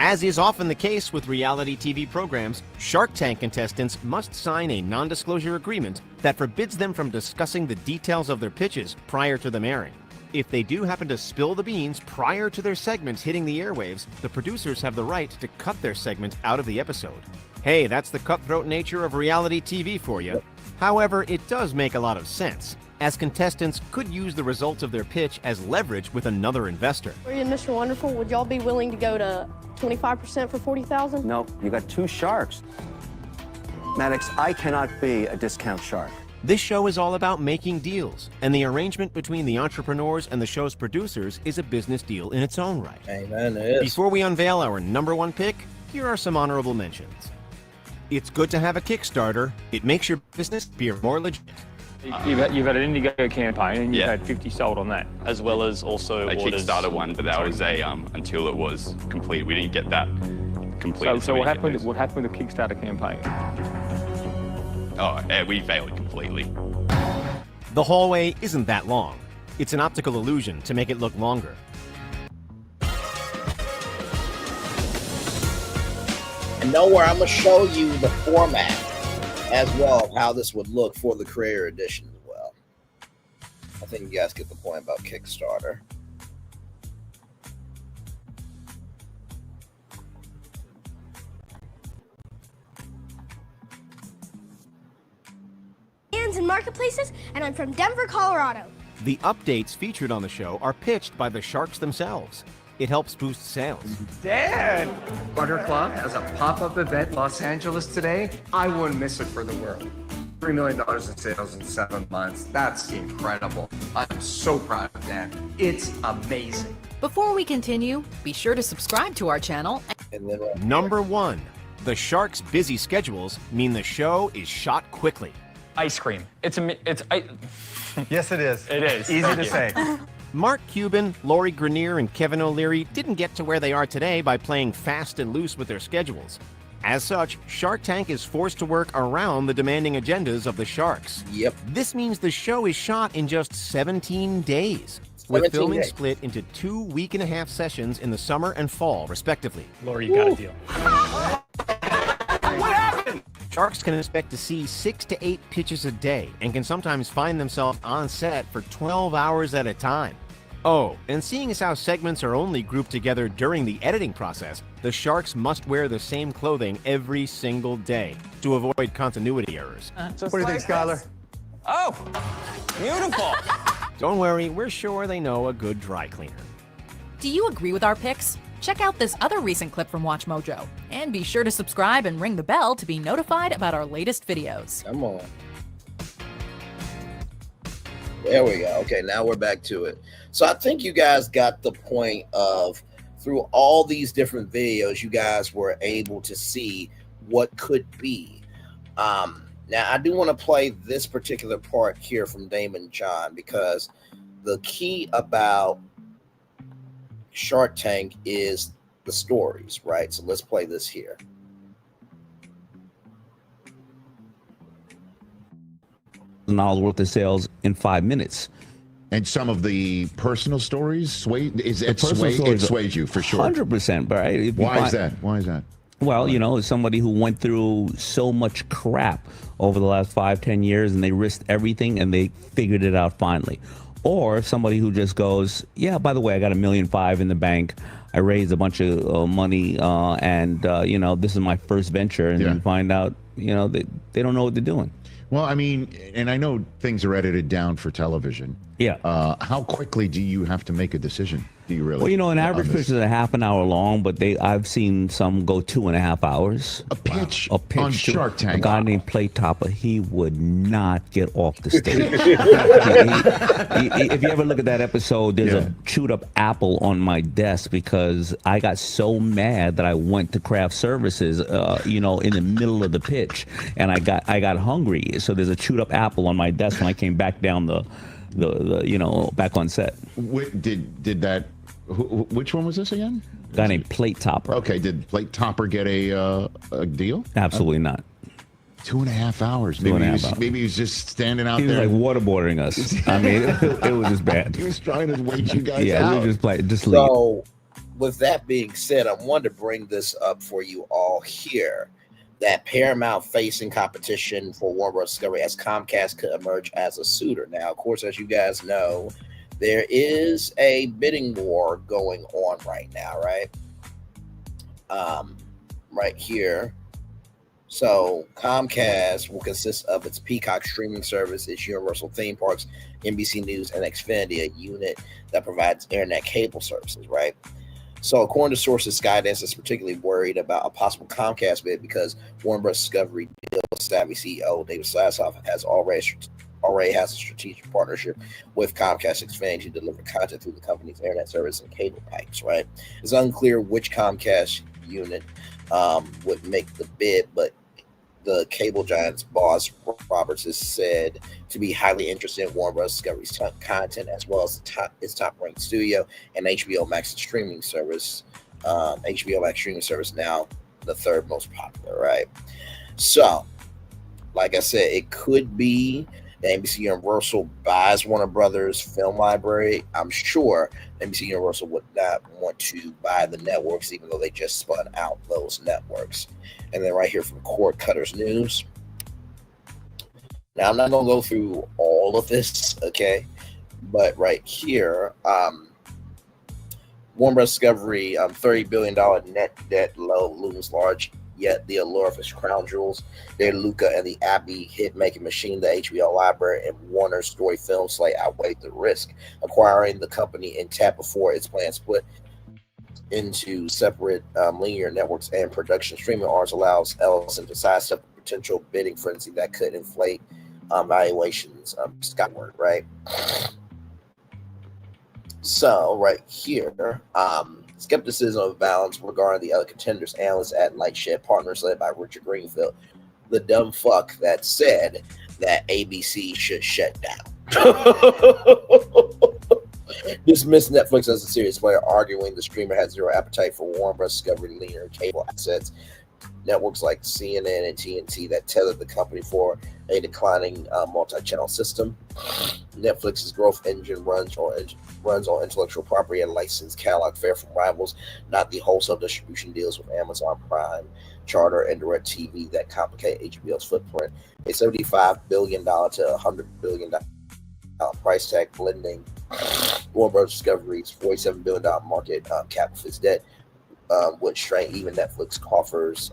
As is often the case with reality TV programs, Shark Tank contestants must sign a non-disclosure agreement that forbids them from discussing the details of their pitches prior to them airing. If they do happen to spill the beans prior to their segment hitting the airwaves, the producers have the right to cut their segment out of the episode. Hey, that's the cutthroat nature of reality TV for you. However, it does make a lot of sense, as contestants could use the results of their pitch as leverage with another investor. Corey and Mr. Wonderful, would y'all be willing to go to 25% for $40,000? No, you got 2 sharks. Maddox, I cannot be a discount shark. This show is all about making deals, and the arrangement between the entrepreneurs and the show's producers is a business deal in its own right. Amen. It is. Before we unveil our number 1 pick, here are some honorable mentions. It's good to have a Kickstarter. It makes your business appear more legit. You've had an Indigo campaign and you've had 50 sold on that. As well as also a orders. Kickstarter one, but that was a until it was complete. We didn't get that completed. So what happened with the Kickstarter campaign? Oh, yeah, we failed completely. The hallway isn't that long. It's an optical illusion to make it look longer. And nowhere, I'm going to show you the format as well of how this would look for the Creator Edition as well. I think you guys get the point about Kickstarter. And marketplaces, and I'm from Denver, Colorado. The updates featured on the show are pitched by the sharks themselves. It helps boost sales. Dad! Butter Club has a pop-up event in Los Angeles today. I wouldn't miss it for the world. $3 million in sales in 7 months. That's incredible. I'm so proud of that. It's amazing. Before we continue, be sure to subscribe to our channel. Number 1. The sharks' busy schedules mean the show is shot quickly. Ice cream. It's Yes, it is. It is. Easy to say. Mark Cuban, Laurie Grenier, and Kevin O'Leary didn't get to where they are today by playing fast and loose with their schedules. As such, Shark Tank is forced to work around the demanding agendas of the sharks. Yep. This means the show is shot in just 17 days, with filming split into 2 week-and-a-half sessions in the summer and fall, respectively. Laurie, you got a deal. What happened? Sharks can expect to see 6 to 8 pitches a day and can sometimes find themselves on set for 12 hours at a time. Oh, and seeing as how segments are only grouped together during the editing process, the sharks must wear the same clothing every single day to avoid continuity errors. What do you think, Skylar? Oh, beautiful. Don't worry, we're sure they know a good dry cleaner. Do you agree with our picks? Check out this other recent clip from Watch Mojo. And be sure to subscribe and ring the bell to be notified about our latest videos. Come on. There we go. Okay, now we're back to it. So I think you guys got the point of, through all these different videos, you guys were able to see what could be. Now, I do want to play this particular part here from Damon John, because the key about Shark Tank is the stories, right? So let's play this here. $1,000 worth of sales in 5 minutes. And some of the personal stories sways you for sure. 100%, right? Why is that? Why is that? Well, you know, as somebody who went through so much crap over the last 5-10 years, and they risked everything and they figured it out finally. Or somebody who just goes, yeah, by the way, I got $1.5 million in the bank. I raised a bunch of money, and you know, this is my first venture, and then find out, you know, they don't know what they're doing. Well, I mean, and I know things are edited down for television. Yeah. How quickly do you have to make a decision? Do you really? Well, you know, an average pitch is a half an hour long, but I've seen some go 2.5 hours. A pitch to on Shark Tank. A guy named Plate Topper, he would not get off the stage. If you ever look at that episode, there's a chewed up apple on my desk because I got so mad that I went to craft services, you know, in the middle of the pitch, and I got hungry. So there's a chewed up apple on my desk when I came back down the you know, back on set. Did that? Which one was this again? A guy named Plate Topper. Okay, did Plate Topper get a deal? Absolutely not. 2.5 hours. Maybe he was just standing out there. He was like waterboarding us. I mean, it was just bad. He was trying to wait you guys out. Yeah, we just leave. So, with that being said, I wanted to bring this up for you all here. That Paramount facing competition for Warner Bros. Discovery as Comcast could emerge as a suitor. Now, of course, as you guys know, there is a bidding war going on right now, right? Right here. So Comcast will consist of its Peacock streaming service, its Universal Theme Parks, NBC News, and Xfinity, a unit that provides internet cable services, right? So according to sources, Skydance is particularly worried about a possible Comcast bid because Warner Bros. Discovery deal savvy CEO David Sassoff has already has a strategic partnership with Comcast Xfinity to deliver content through the company's internet service and cable pipes, right? It's unclear which Comcast unit would make the bid, but the cable giant's boss, Roberts, is said to be highly interested in Warner Bros. Discovery's content, as well as its top-ranked studio and HBO Max streaming service. HBO Max streaming service now the third most popular, right? So, like I said, it could be that NBC Universal buys Warner Brothers film library. I'm sure NBC Universal would not want to buy the networks, even though they just spun out those networks. And then right here from Cord Cutters News. Now, I'm not going to go through all of this, okay? But right here, Warner Bros. Discovery, $30 billion net debt low looms large, yet the allure of his crown jewels, their Luca and the Abbey hit-making machine, the HBO library, and Warner's story film slate outweighed the risk. Acquiring the company in tap before its plan split into separate linear networks and production streaming arms allows Ellison to sidestep a potential bidding frenzy that could inflate valuations skyward, right? So right here, skepticism of balance regarding the other contenders. Analysts at Lightshed Partners, led by Richard Greenfield, the dumb fuck that said that ABC should shut down, dismissed Netflix as a serious player, arguing the streamer had zero appetite for Warner Bros. Discovery linear cable assets. Networks like CNN and TNT that tethered the company for a declining multi-channel system. Netflix's growth engine runs on intellectual property and licensed catalog fare from rivals, not the wholesale distribution deals with Amazon Prime, Charter, and DirecTV that complicate HBO's footprint. A $75 billion to $100 billion price tag blending Warner Bros. Discovery's $47 billion market cap of its debt would strain even Netflix coffers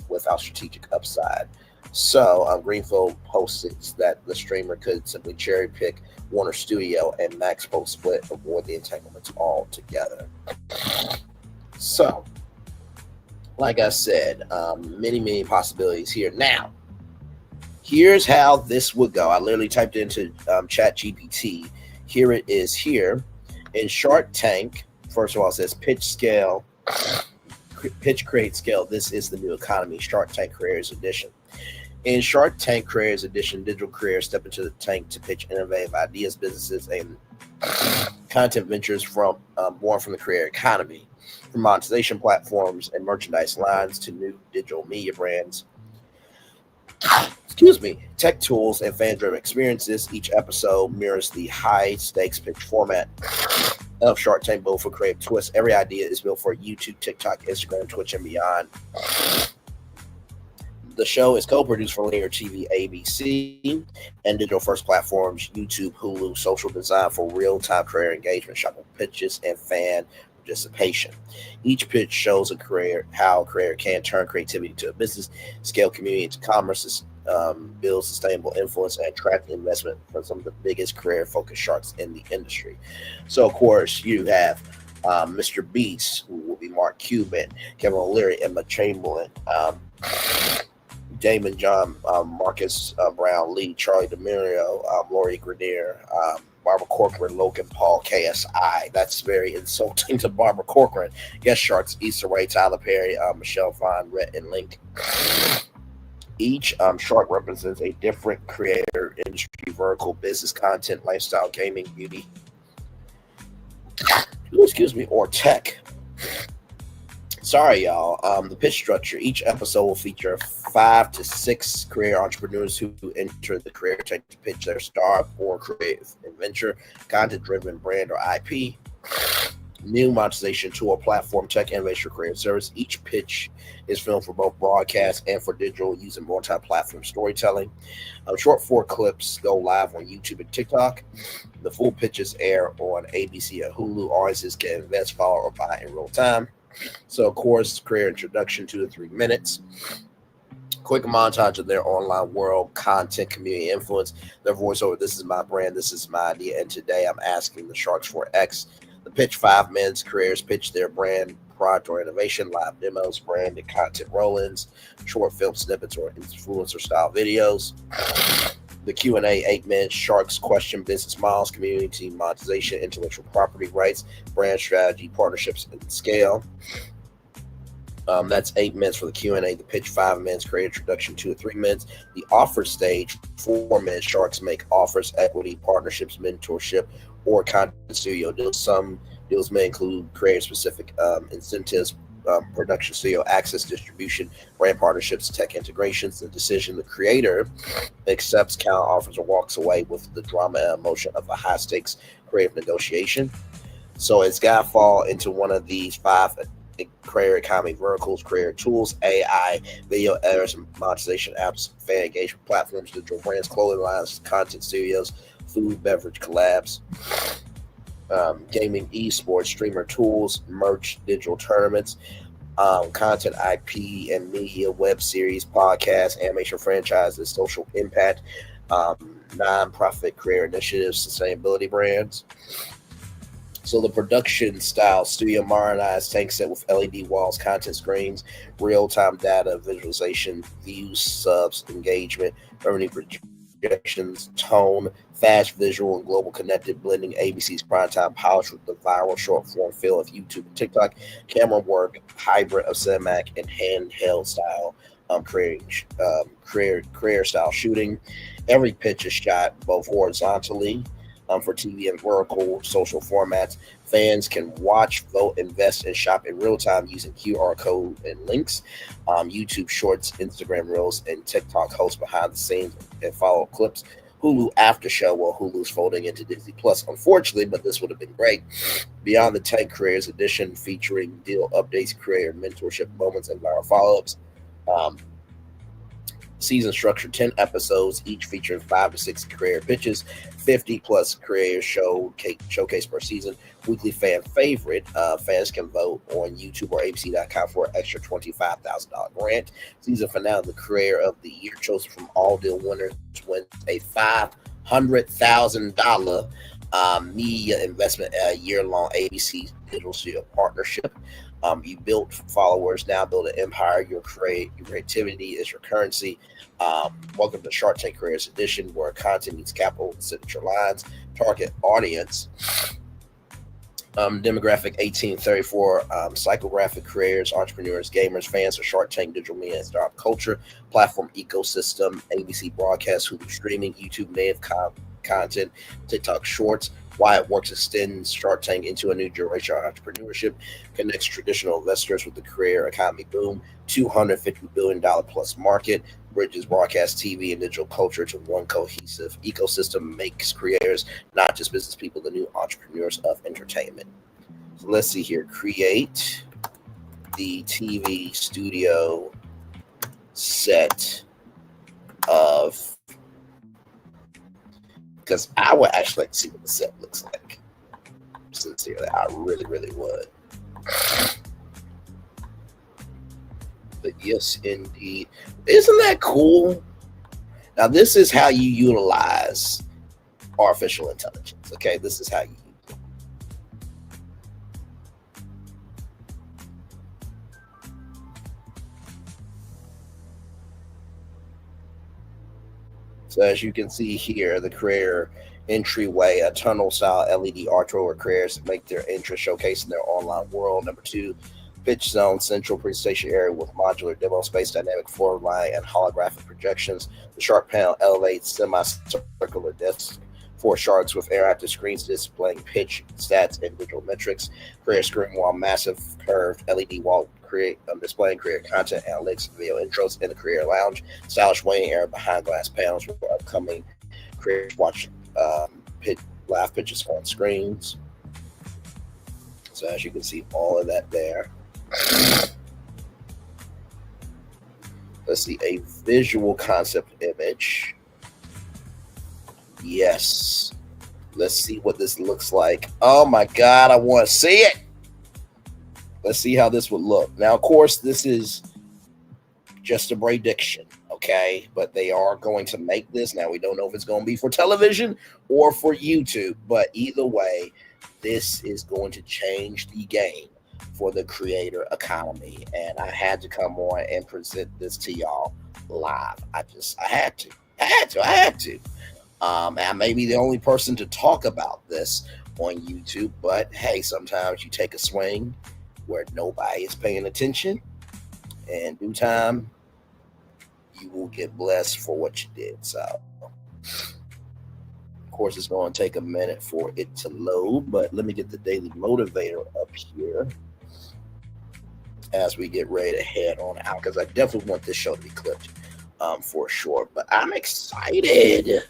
without strategic upside. So Greenfield posted that the streamer could simply cherry pick Warner Studio and Max post split, avoid the entanglements altogether. So, like I said, many possibilities here. Now, here's how this would go. I literally typed into ChatGPT. Here it is here. In Shark Tank, first of all, it says pitch, create, scale. This is the new economy. Shark Tank Creators Edition. In Shark Tank Creators Edition, digital creators step into the tank to pitch innovative ideas, businesses, and content ventures born from the creator economy. From monetization platforms and merchandise lines to new digital media brands, tech tools, and fan-driven experiences. Each episode mirrors the high-stakes pitch format of Shark Tank, built for creative twists. Every idea is built for YouTube, TikTok, Instagram, Twitch, and beyond. The show is co-produced for linear TV, ABC, and digital-first platforms, YouTube, Hulu, social design for real-time creator engagement, shopping pitches, and fan participation. Each pitch shows how a creator can turn creativity to a business, scale community into commerce, build sustainable influence, and attract investment from some of the biggest career-focused sharks in the industry. So, of course, you have Mr. Beast, who will be Mark Cuban, Kevin O'Leary, Emma Chamberlain, Damon John, Marcus Brown, Lee, Charlie D'Amelio, Lori Grenier, Barbara Corcoran, Logan Paul, KSI. That's very insulting to Barbara Corcoran. Guest sharks: Issa Rae, Tyler Perry, Michelle Pfeiffer, Rhett, and Link. Each shark represents a different creator, industry, vertical, business, content, lifestyle, gaming, beauty, or tech. Sorry, y'all. The pitch structure. Each episode will feature 5 to 6 career entrepreneurs who enter the career tech to pitch their star or creative adventure, content-driven brand or IP, new monetization tool or platform, tech innovation, creative service. Each pitch is filmed for both broadcast and for digital using multi-platform storytelling. Short 4 clips go live on YouTube and TikTok. The full pitches air on ABC or Hulu. Audiences can invest, follow, or buy in real time. So, of course, career introduction, 2 to 3 minutes. Quick montage of their online world, content, community influence, their voiceover. This is my brand. This is my idea. And today I'm asking the Sharks for X. The pitch: 5 minutes. Creators pitch their brand, product, or innovation. Live demos, branded content roll-ins, short film snippets, or influencer-style videos. The Q&A: 8 minutes. Sharks question business models, community monetization, intellectual property rights, brand strategy, partnerships, and scale. That's 8 minutes for the Q&A. The pitch, 5 minutes. Creator introduction, 2 or 3 minutes. The offer stage, 4 minutes. Sharks make offers, equity, partnerships, mentorship, or content studio deals. Some deals may include creator-specific incentives, production studio access, distribution, brand partnerships, tech integrations. The decision, the creator accepts counter offers or walks away with the drama and emotion of a high-stakes creative negotiation. So it's got to fall into one of these 5 creator economy verticals: creator tools, AI, video editors, monetization apps, fan engagement platforms, digital brands, clothing lines, content studios, food, beverage collabs, gaming, esports, streamer tools, merch, digital tournaments, content, IP and media, web series, podcasts, animation franchises, social impact, non-profit creator initiatives, sustainability brands. So the production style: studio modernized, tank set with LED walls, content screens, real-time data visualization, views, subs, engagement, revenue projections, tone, fast visual and global connected, blending ABC's primetime polished with the viral short-form feel of YouTube and TikTok, camera work, hybrid of cinematic and handheld style, creator style shooting. Every pitch is shot both horizontally for TV and vertical social formats. Fans can watch, vote, invest, and shop in real time using QR code and links. YouTube Shorts, Instagram Reels, and TikTok host behind the scenes and follow clips. Hulu After Show, while Hulu's folding into Disney Plus, unfortunately, but this would have been great. Beyond the Tank Creators Edition, featuring deal updates, creator mentorship moments, and viral follow-ups. Season structure: 10 episodes, each featuring 5 to 6 creator pitches, 50 plus creators showcase per season. Weekly fan favorite. Fans can vote on YouTube or ABC.com for an extra $25,000 grant. Season finale: the creator of the year chosen from all deal winners wins a $500,000 media investment, a year-long ABC digital studio partnership. You built followers, now build an empire. Your creativity is your currency. Welcome to Shark Tank Creators Edition, where content meets capital and signature lines. Target audience: demographic 18-34, psychographic creators, entrepreneurs, gamers, fans of Shark Tank, digital media, and startup culture. Platform ecosystem: ABC broadcast, Hulu streaming, YouTube native content, TikTok shorts. Why it works: extends Shark Tank into a new generation of entrepreneurship, connects traditional investors with the creator economy boom, $250 billion plus market, bridges broadcast TV and digital culture to one cohesive ecosystem, makes creators, not just business people, the new entrepreneurs of entertainment. So let's see here. Create the TV studio set of, because I would actually like to see what the set looks like. Sincerely, I really, really would. But yes, indeed. Isn't that cool? Now, this is how you utilize artificial intelligence. Okay, this is how you use it. So as you can see here, the creator entryway, a tunnel style LED artwork where creators make their interest, showcasing their online world. Number 2, pitch zone, central presentation area with modular demo space, dynamic floor line, and holographic projections. The shark panel elevates semi-circular desks for sharks with interactive screens displaying pitch, stats, and visual metrics. Creator screen wall, massive curved LED wall, displaying creator content, analytics, video intros in the creator lounge. Stylish waiting area behind glass panels where upcoming creators watch live pitches on screens. So as you can see, all of that there. Let's see, a visual concept image. Yes. Let's see what this looks like. Oh my God, I want to see it. Let's see how this would look. Now, of course, this is just a prediction, okay? But they are going to make this. Now, we don't know if it's going to be for television or for YouTube. But either way, this is going to change the game for the creator economy. And I had to come on and present this to y'all live. I had to. I may be the only person to talk about this on YouTube, but hey, sometimes you take a swing where nobody is paying attention in due time, you will get blessed for what you did. So, of course, it's going to take a minute for it to load, but let me get the daily motivator up here as we get ready to head on out, because I definitely want this show to be clipped for sure. But I'm excited.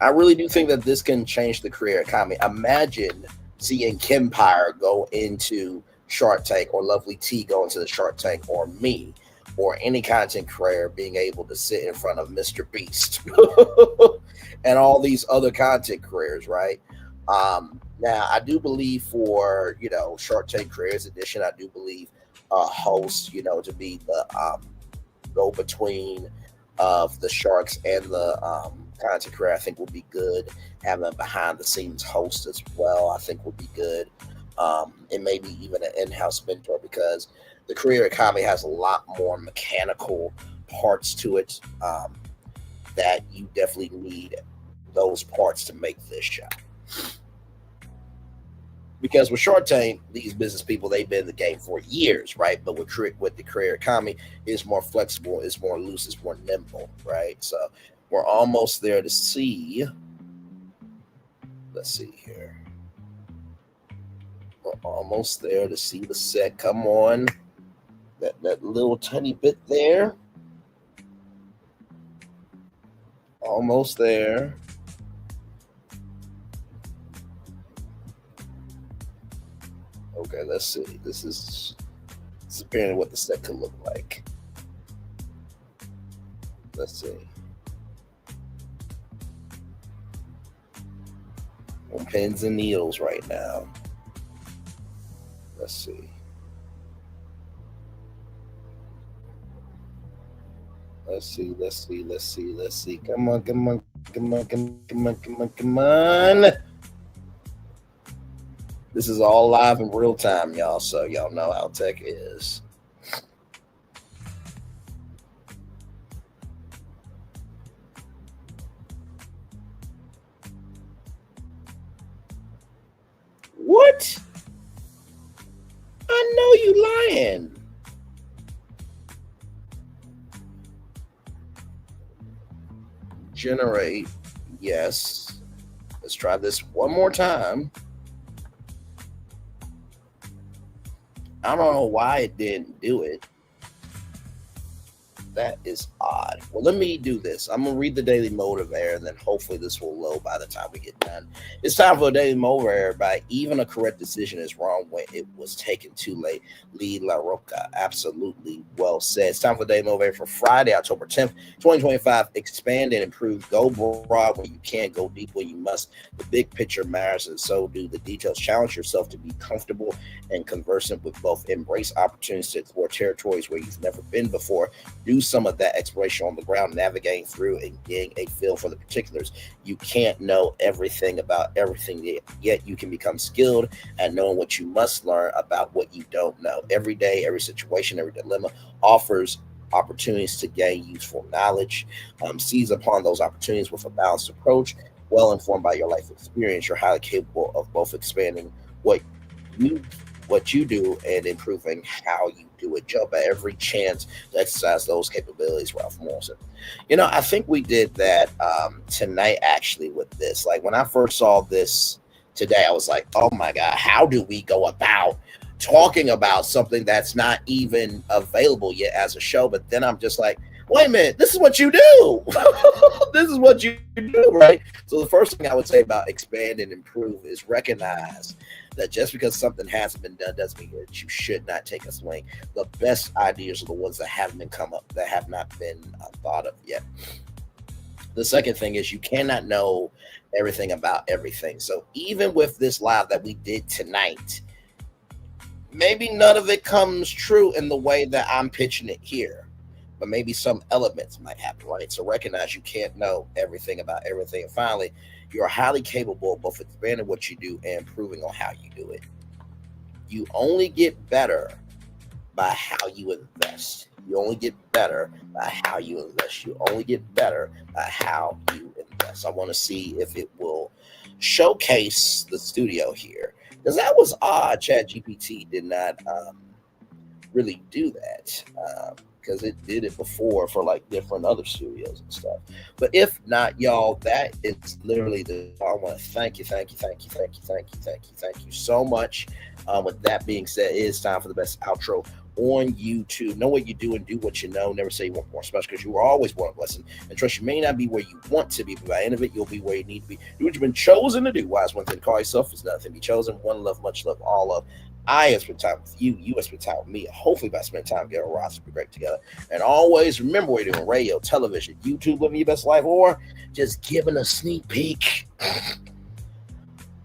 I really do think that this can change the career economy. Imagine seeing Kempire go into Shark Tank, or Lovely T go into the Shark Tank, or me, or any content creator being able to sit in front of Mr. Beast and all these other content creators, right? Now, I do believe for, Shark Tank Creators Edition, I do believe a host, to be the go-between of the Sharks and the content creator, I think would be good. Having a behind-the-scenes host as well, I think would be good. And maybe even an in-house mentor, because the career economy has a lot more mechanical parts to it that you definitely need those parts to make this show. Because with Shark Tank, these business people, they've been in the game for years, right? But with the career economy, it's more flexible, it's more loose, it's more nimble, right? So we're almost there to see. Let's see here. We're almost there to see the set. Come on. That little tiny bit there. Almost there. Okay, let's see. This is apparently what the set could look like. Let's see. On pins and needles right now. Let's see. Let's see. Come on. This is all live in real time, y'all, so y'all know how tech is. What? I know you lying. Generate. Yes. Let's try this one more time. I don't know why it didn't do it. That is odd. Well, let me do this. I'm going to read the daily motivator, and then hopefully this will load by the time we get done. It's time for a daily motivator, everybody. Even a correct decision is wrong when it was taken too late. Lee La Roca. Absolutely well said. It's time for the daily motivator for Friday, October 10th, 2025. Expand and improve. Go broad when you can. Go deep when you must. The big picture matters, and so do the details. Challenge yourself to be comfortable and conversant with both. Embrace opportunities to explore territories where you've never been before. Do some of that exploration on the ground, navigating through and getting a feel for the particulars. You can't know everything about everything, yet you can become skilled at knowing what you must learn about what you don't know. Every day, every situation, every dilemma offers opportunities to gain useful knowledge. Seize upon those opportunities with a balanced approach, well informed by your life experience. You're highly capable of both expanding what you do and improving how you do it. Jump at every chance to exercise those capabilities, Ralph Morrison. I think we did that tonight actually with this. Like when I first saw this today, I was like, oh my God, how do we go about talking about something that's not even available yet as a show? But then I'm just like, wait a minute, this is what you do. This is what you do, right? So the first thing I would say about expand and improve is recognize that just because something hasn't been done doesn't mean that you should not take a swing. The best ideas are the ones that haven't been come up, that have not been thought of yet. The second thing is you cannot know everything about everything. So even with this live that we did tonight, maybe none of it comes true in the way that I'm pitching it here, but maybe some elements might happen, right? So recognize you can't know everything about everything. And finally, you are highly capable of both expanding what you do and improving on how you do it. You only get better by how you invest. You only get better by how you invest. You only get better by how you invest. I want to see if it will showcase the studio here, because that was odd. ChatGPT did not really do that, because it did it before for like different other studios and stuff. But if not, y'all, that is literally I want to thank you so much. With that being said, it is time for the best outro on YouTube. Know what you do and do what you know. Never say you want more special, because you will always want a blessing. And trust, you may not be where you want to be, but by the end of it, you'll be where you need to be. Do what you've been chosen to do. Wise one thing, call yourself is nothing. Be chosen. One love, much love, all love. I have spent time with you. You have spent time with me. Hopefully, by spending time together, we'll be great together. And always remember, we're doing radio, television, YouTube, living your best life, or just giving a sneak peek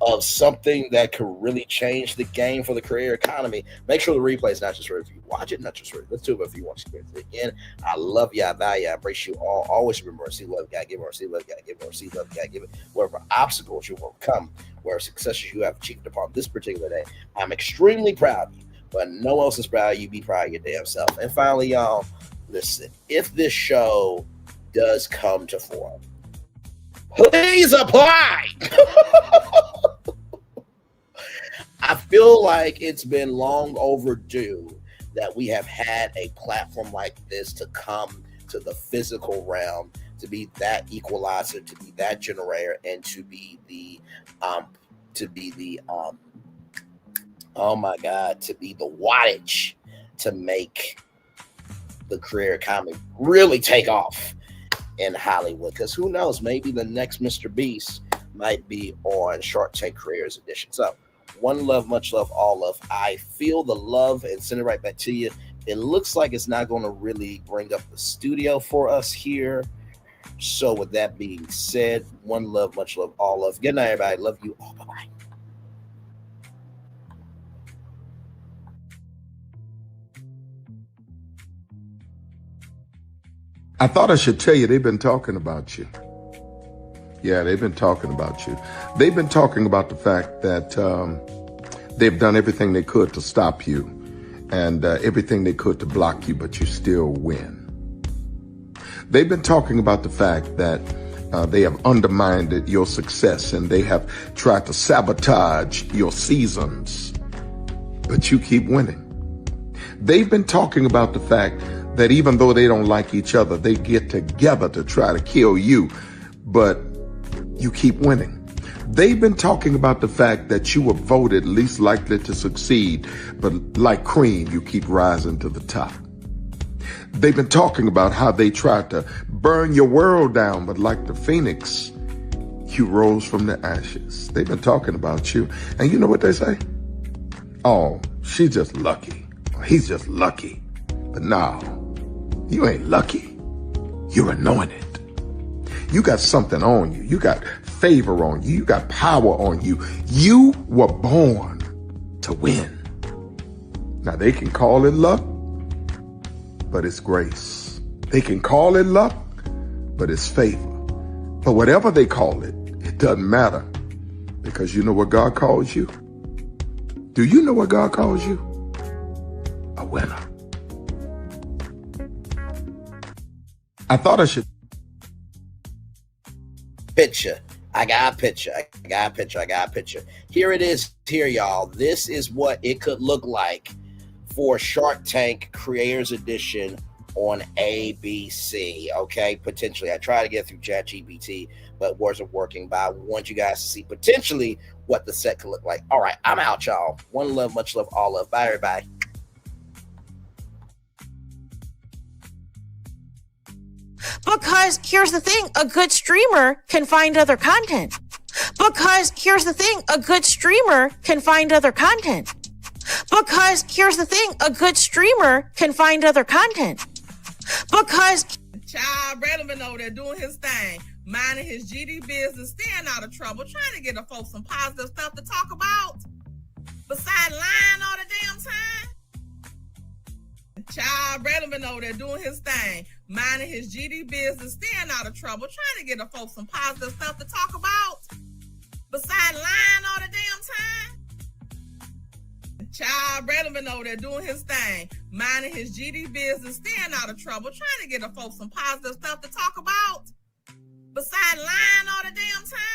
of something that could really change the game for the career economy. Make sure the replay is not just for if you watch it, not just for let's do it if you want to experience it again. I love you, I value you, I embrace you all. Always remember, see love, God give, or see love, God give, or see love, God give it. Whatever obstacles you overcome, where successes you have achieved upon this particular day, I'm extremely proud of you, but no one else is proud of you. Be proud of your damn self. And finally, y'all, listen, if this show does come to form, please apply. I feel like it's been long overdue that we have had a platform like this to come to the physical realm, to be that equalizer, to be that generator, and to be the wattage to make the career economy really take off in Hollywood. Because who knows, maybe the next Mr. Beast might be on Shark Tank Careers Edition. So one love, much love, all love. I feel the love and send it right back to you. It looks like it's not going to really bring up the studio for us here. So with that being said, one love, much love, all love. Good night, everybody. Love you all. Bye-bye. I thought I should tell you, they've been talking about you. Yeah, they've been talking about you. They've been talking about the fact that they've done everything they could to stop you and everything they could to block you, but you still win. They've been talking about the fact that they have undermined your success and they have tried to sabotage your seasons, but you keep winning. They've been talking about the fact that even though they don't like each other, they get together to try to kill you, but you keep winning. They've been talking about the fact that you were voted least likely to succeed, but like cream, you keep rising to the top. They've been talking about how they tried to burn your world down, but like the phoenix, you rose from the ashes. They've been talking about you. And you know what they say? Oh, she's just lucky. He's just lucky. But no, you ain't lucky. You're anointed. You got something on you. You got favor on you. You got power on you. You were born to win. Now they can call it luck, but it's grace. They can call it luck, but it's favor. But whatever they call it, it doesn't matter, because you know what God calls you? Do you know what God calls you? A winner. I thought I should. Picture. I got a picture. Here it is here, y'all. This is what it could look like for Shark Tank Creators Edition on ABC. Okay, potentially. I tried to get through ChatGPT, but it wasn't working. But I want you guys to see potentially what the set could look like. All right, I'm out, y'all. One love, much love, all love. Bye, everybody. Because here's the thing, a good streamer can find other content. Because here's the thing, a good streamer can find other content. Because here's the thing, a good streamer can find other content. Because Child Braylon been over there doing his thing, minding his GD business, staying out of trouble, trying to get the folks some positive stuff to talk about, besides lying all the damn time. Child Braylon been over there doing his thing, minding his GD business, staying out of trouble, trying to get the folks some positive stuff to talk about, besides lying all the damn time. Child Braylon been over there doing his thing, minding his GD business, staying out of trouble, trying to get the folks some positive stuff to talk about, besides lying all the damn time.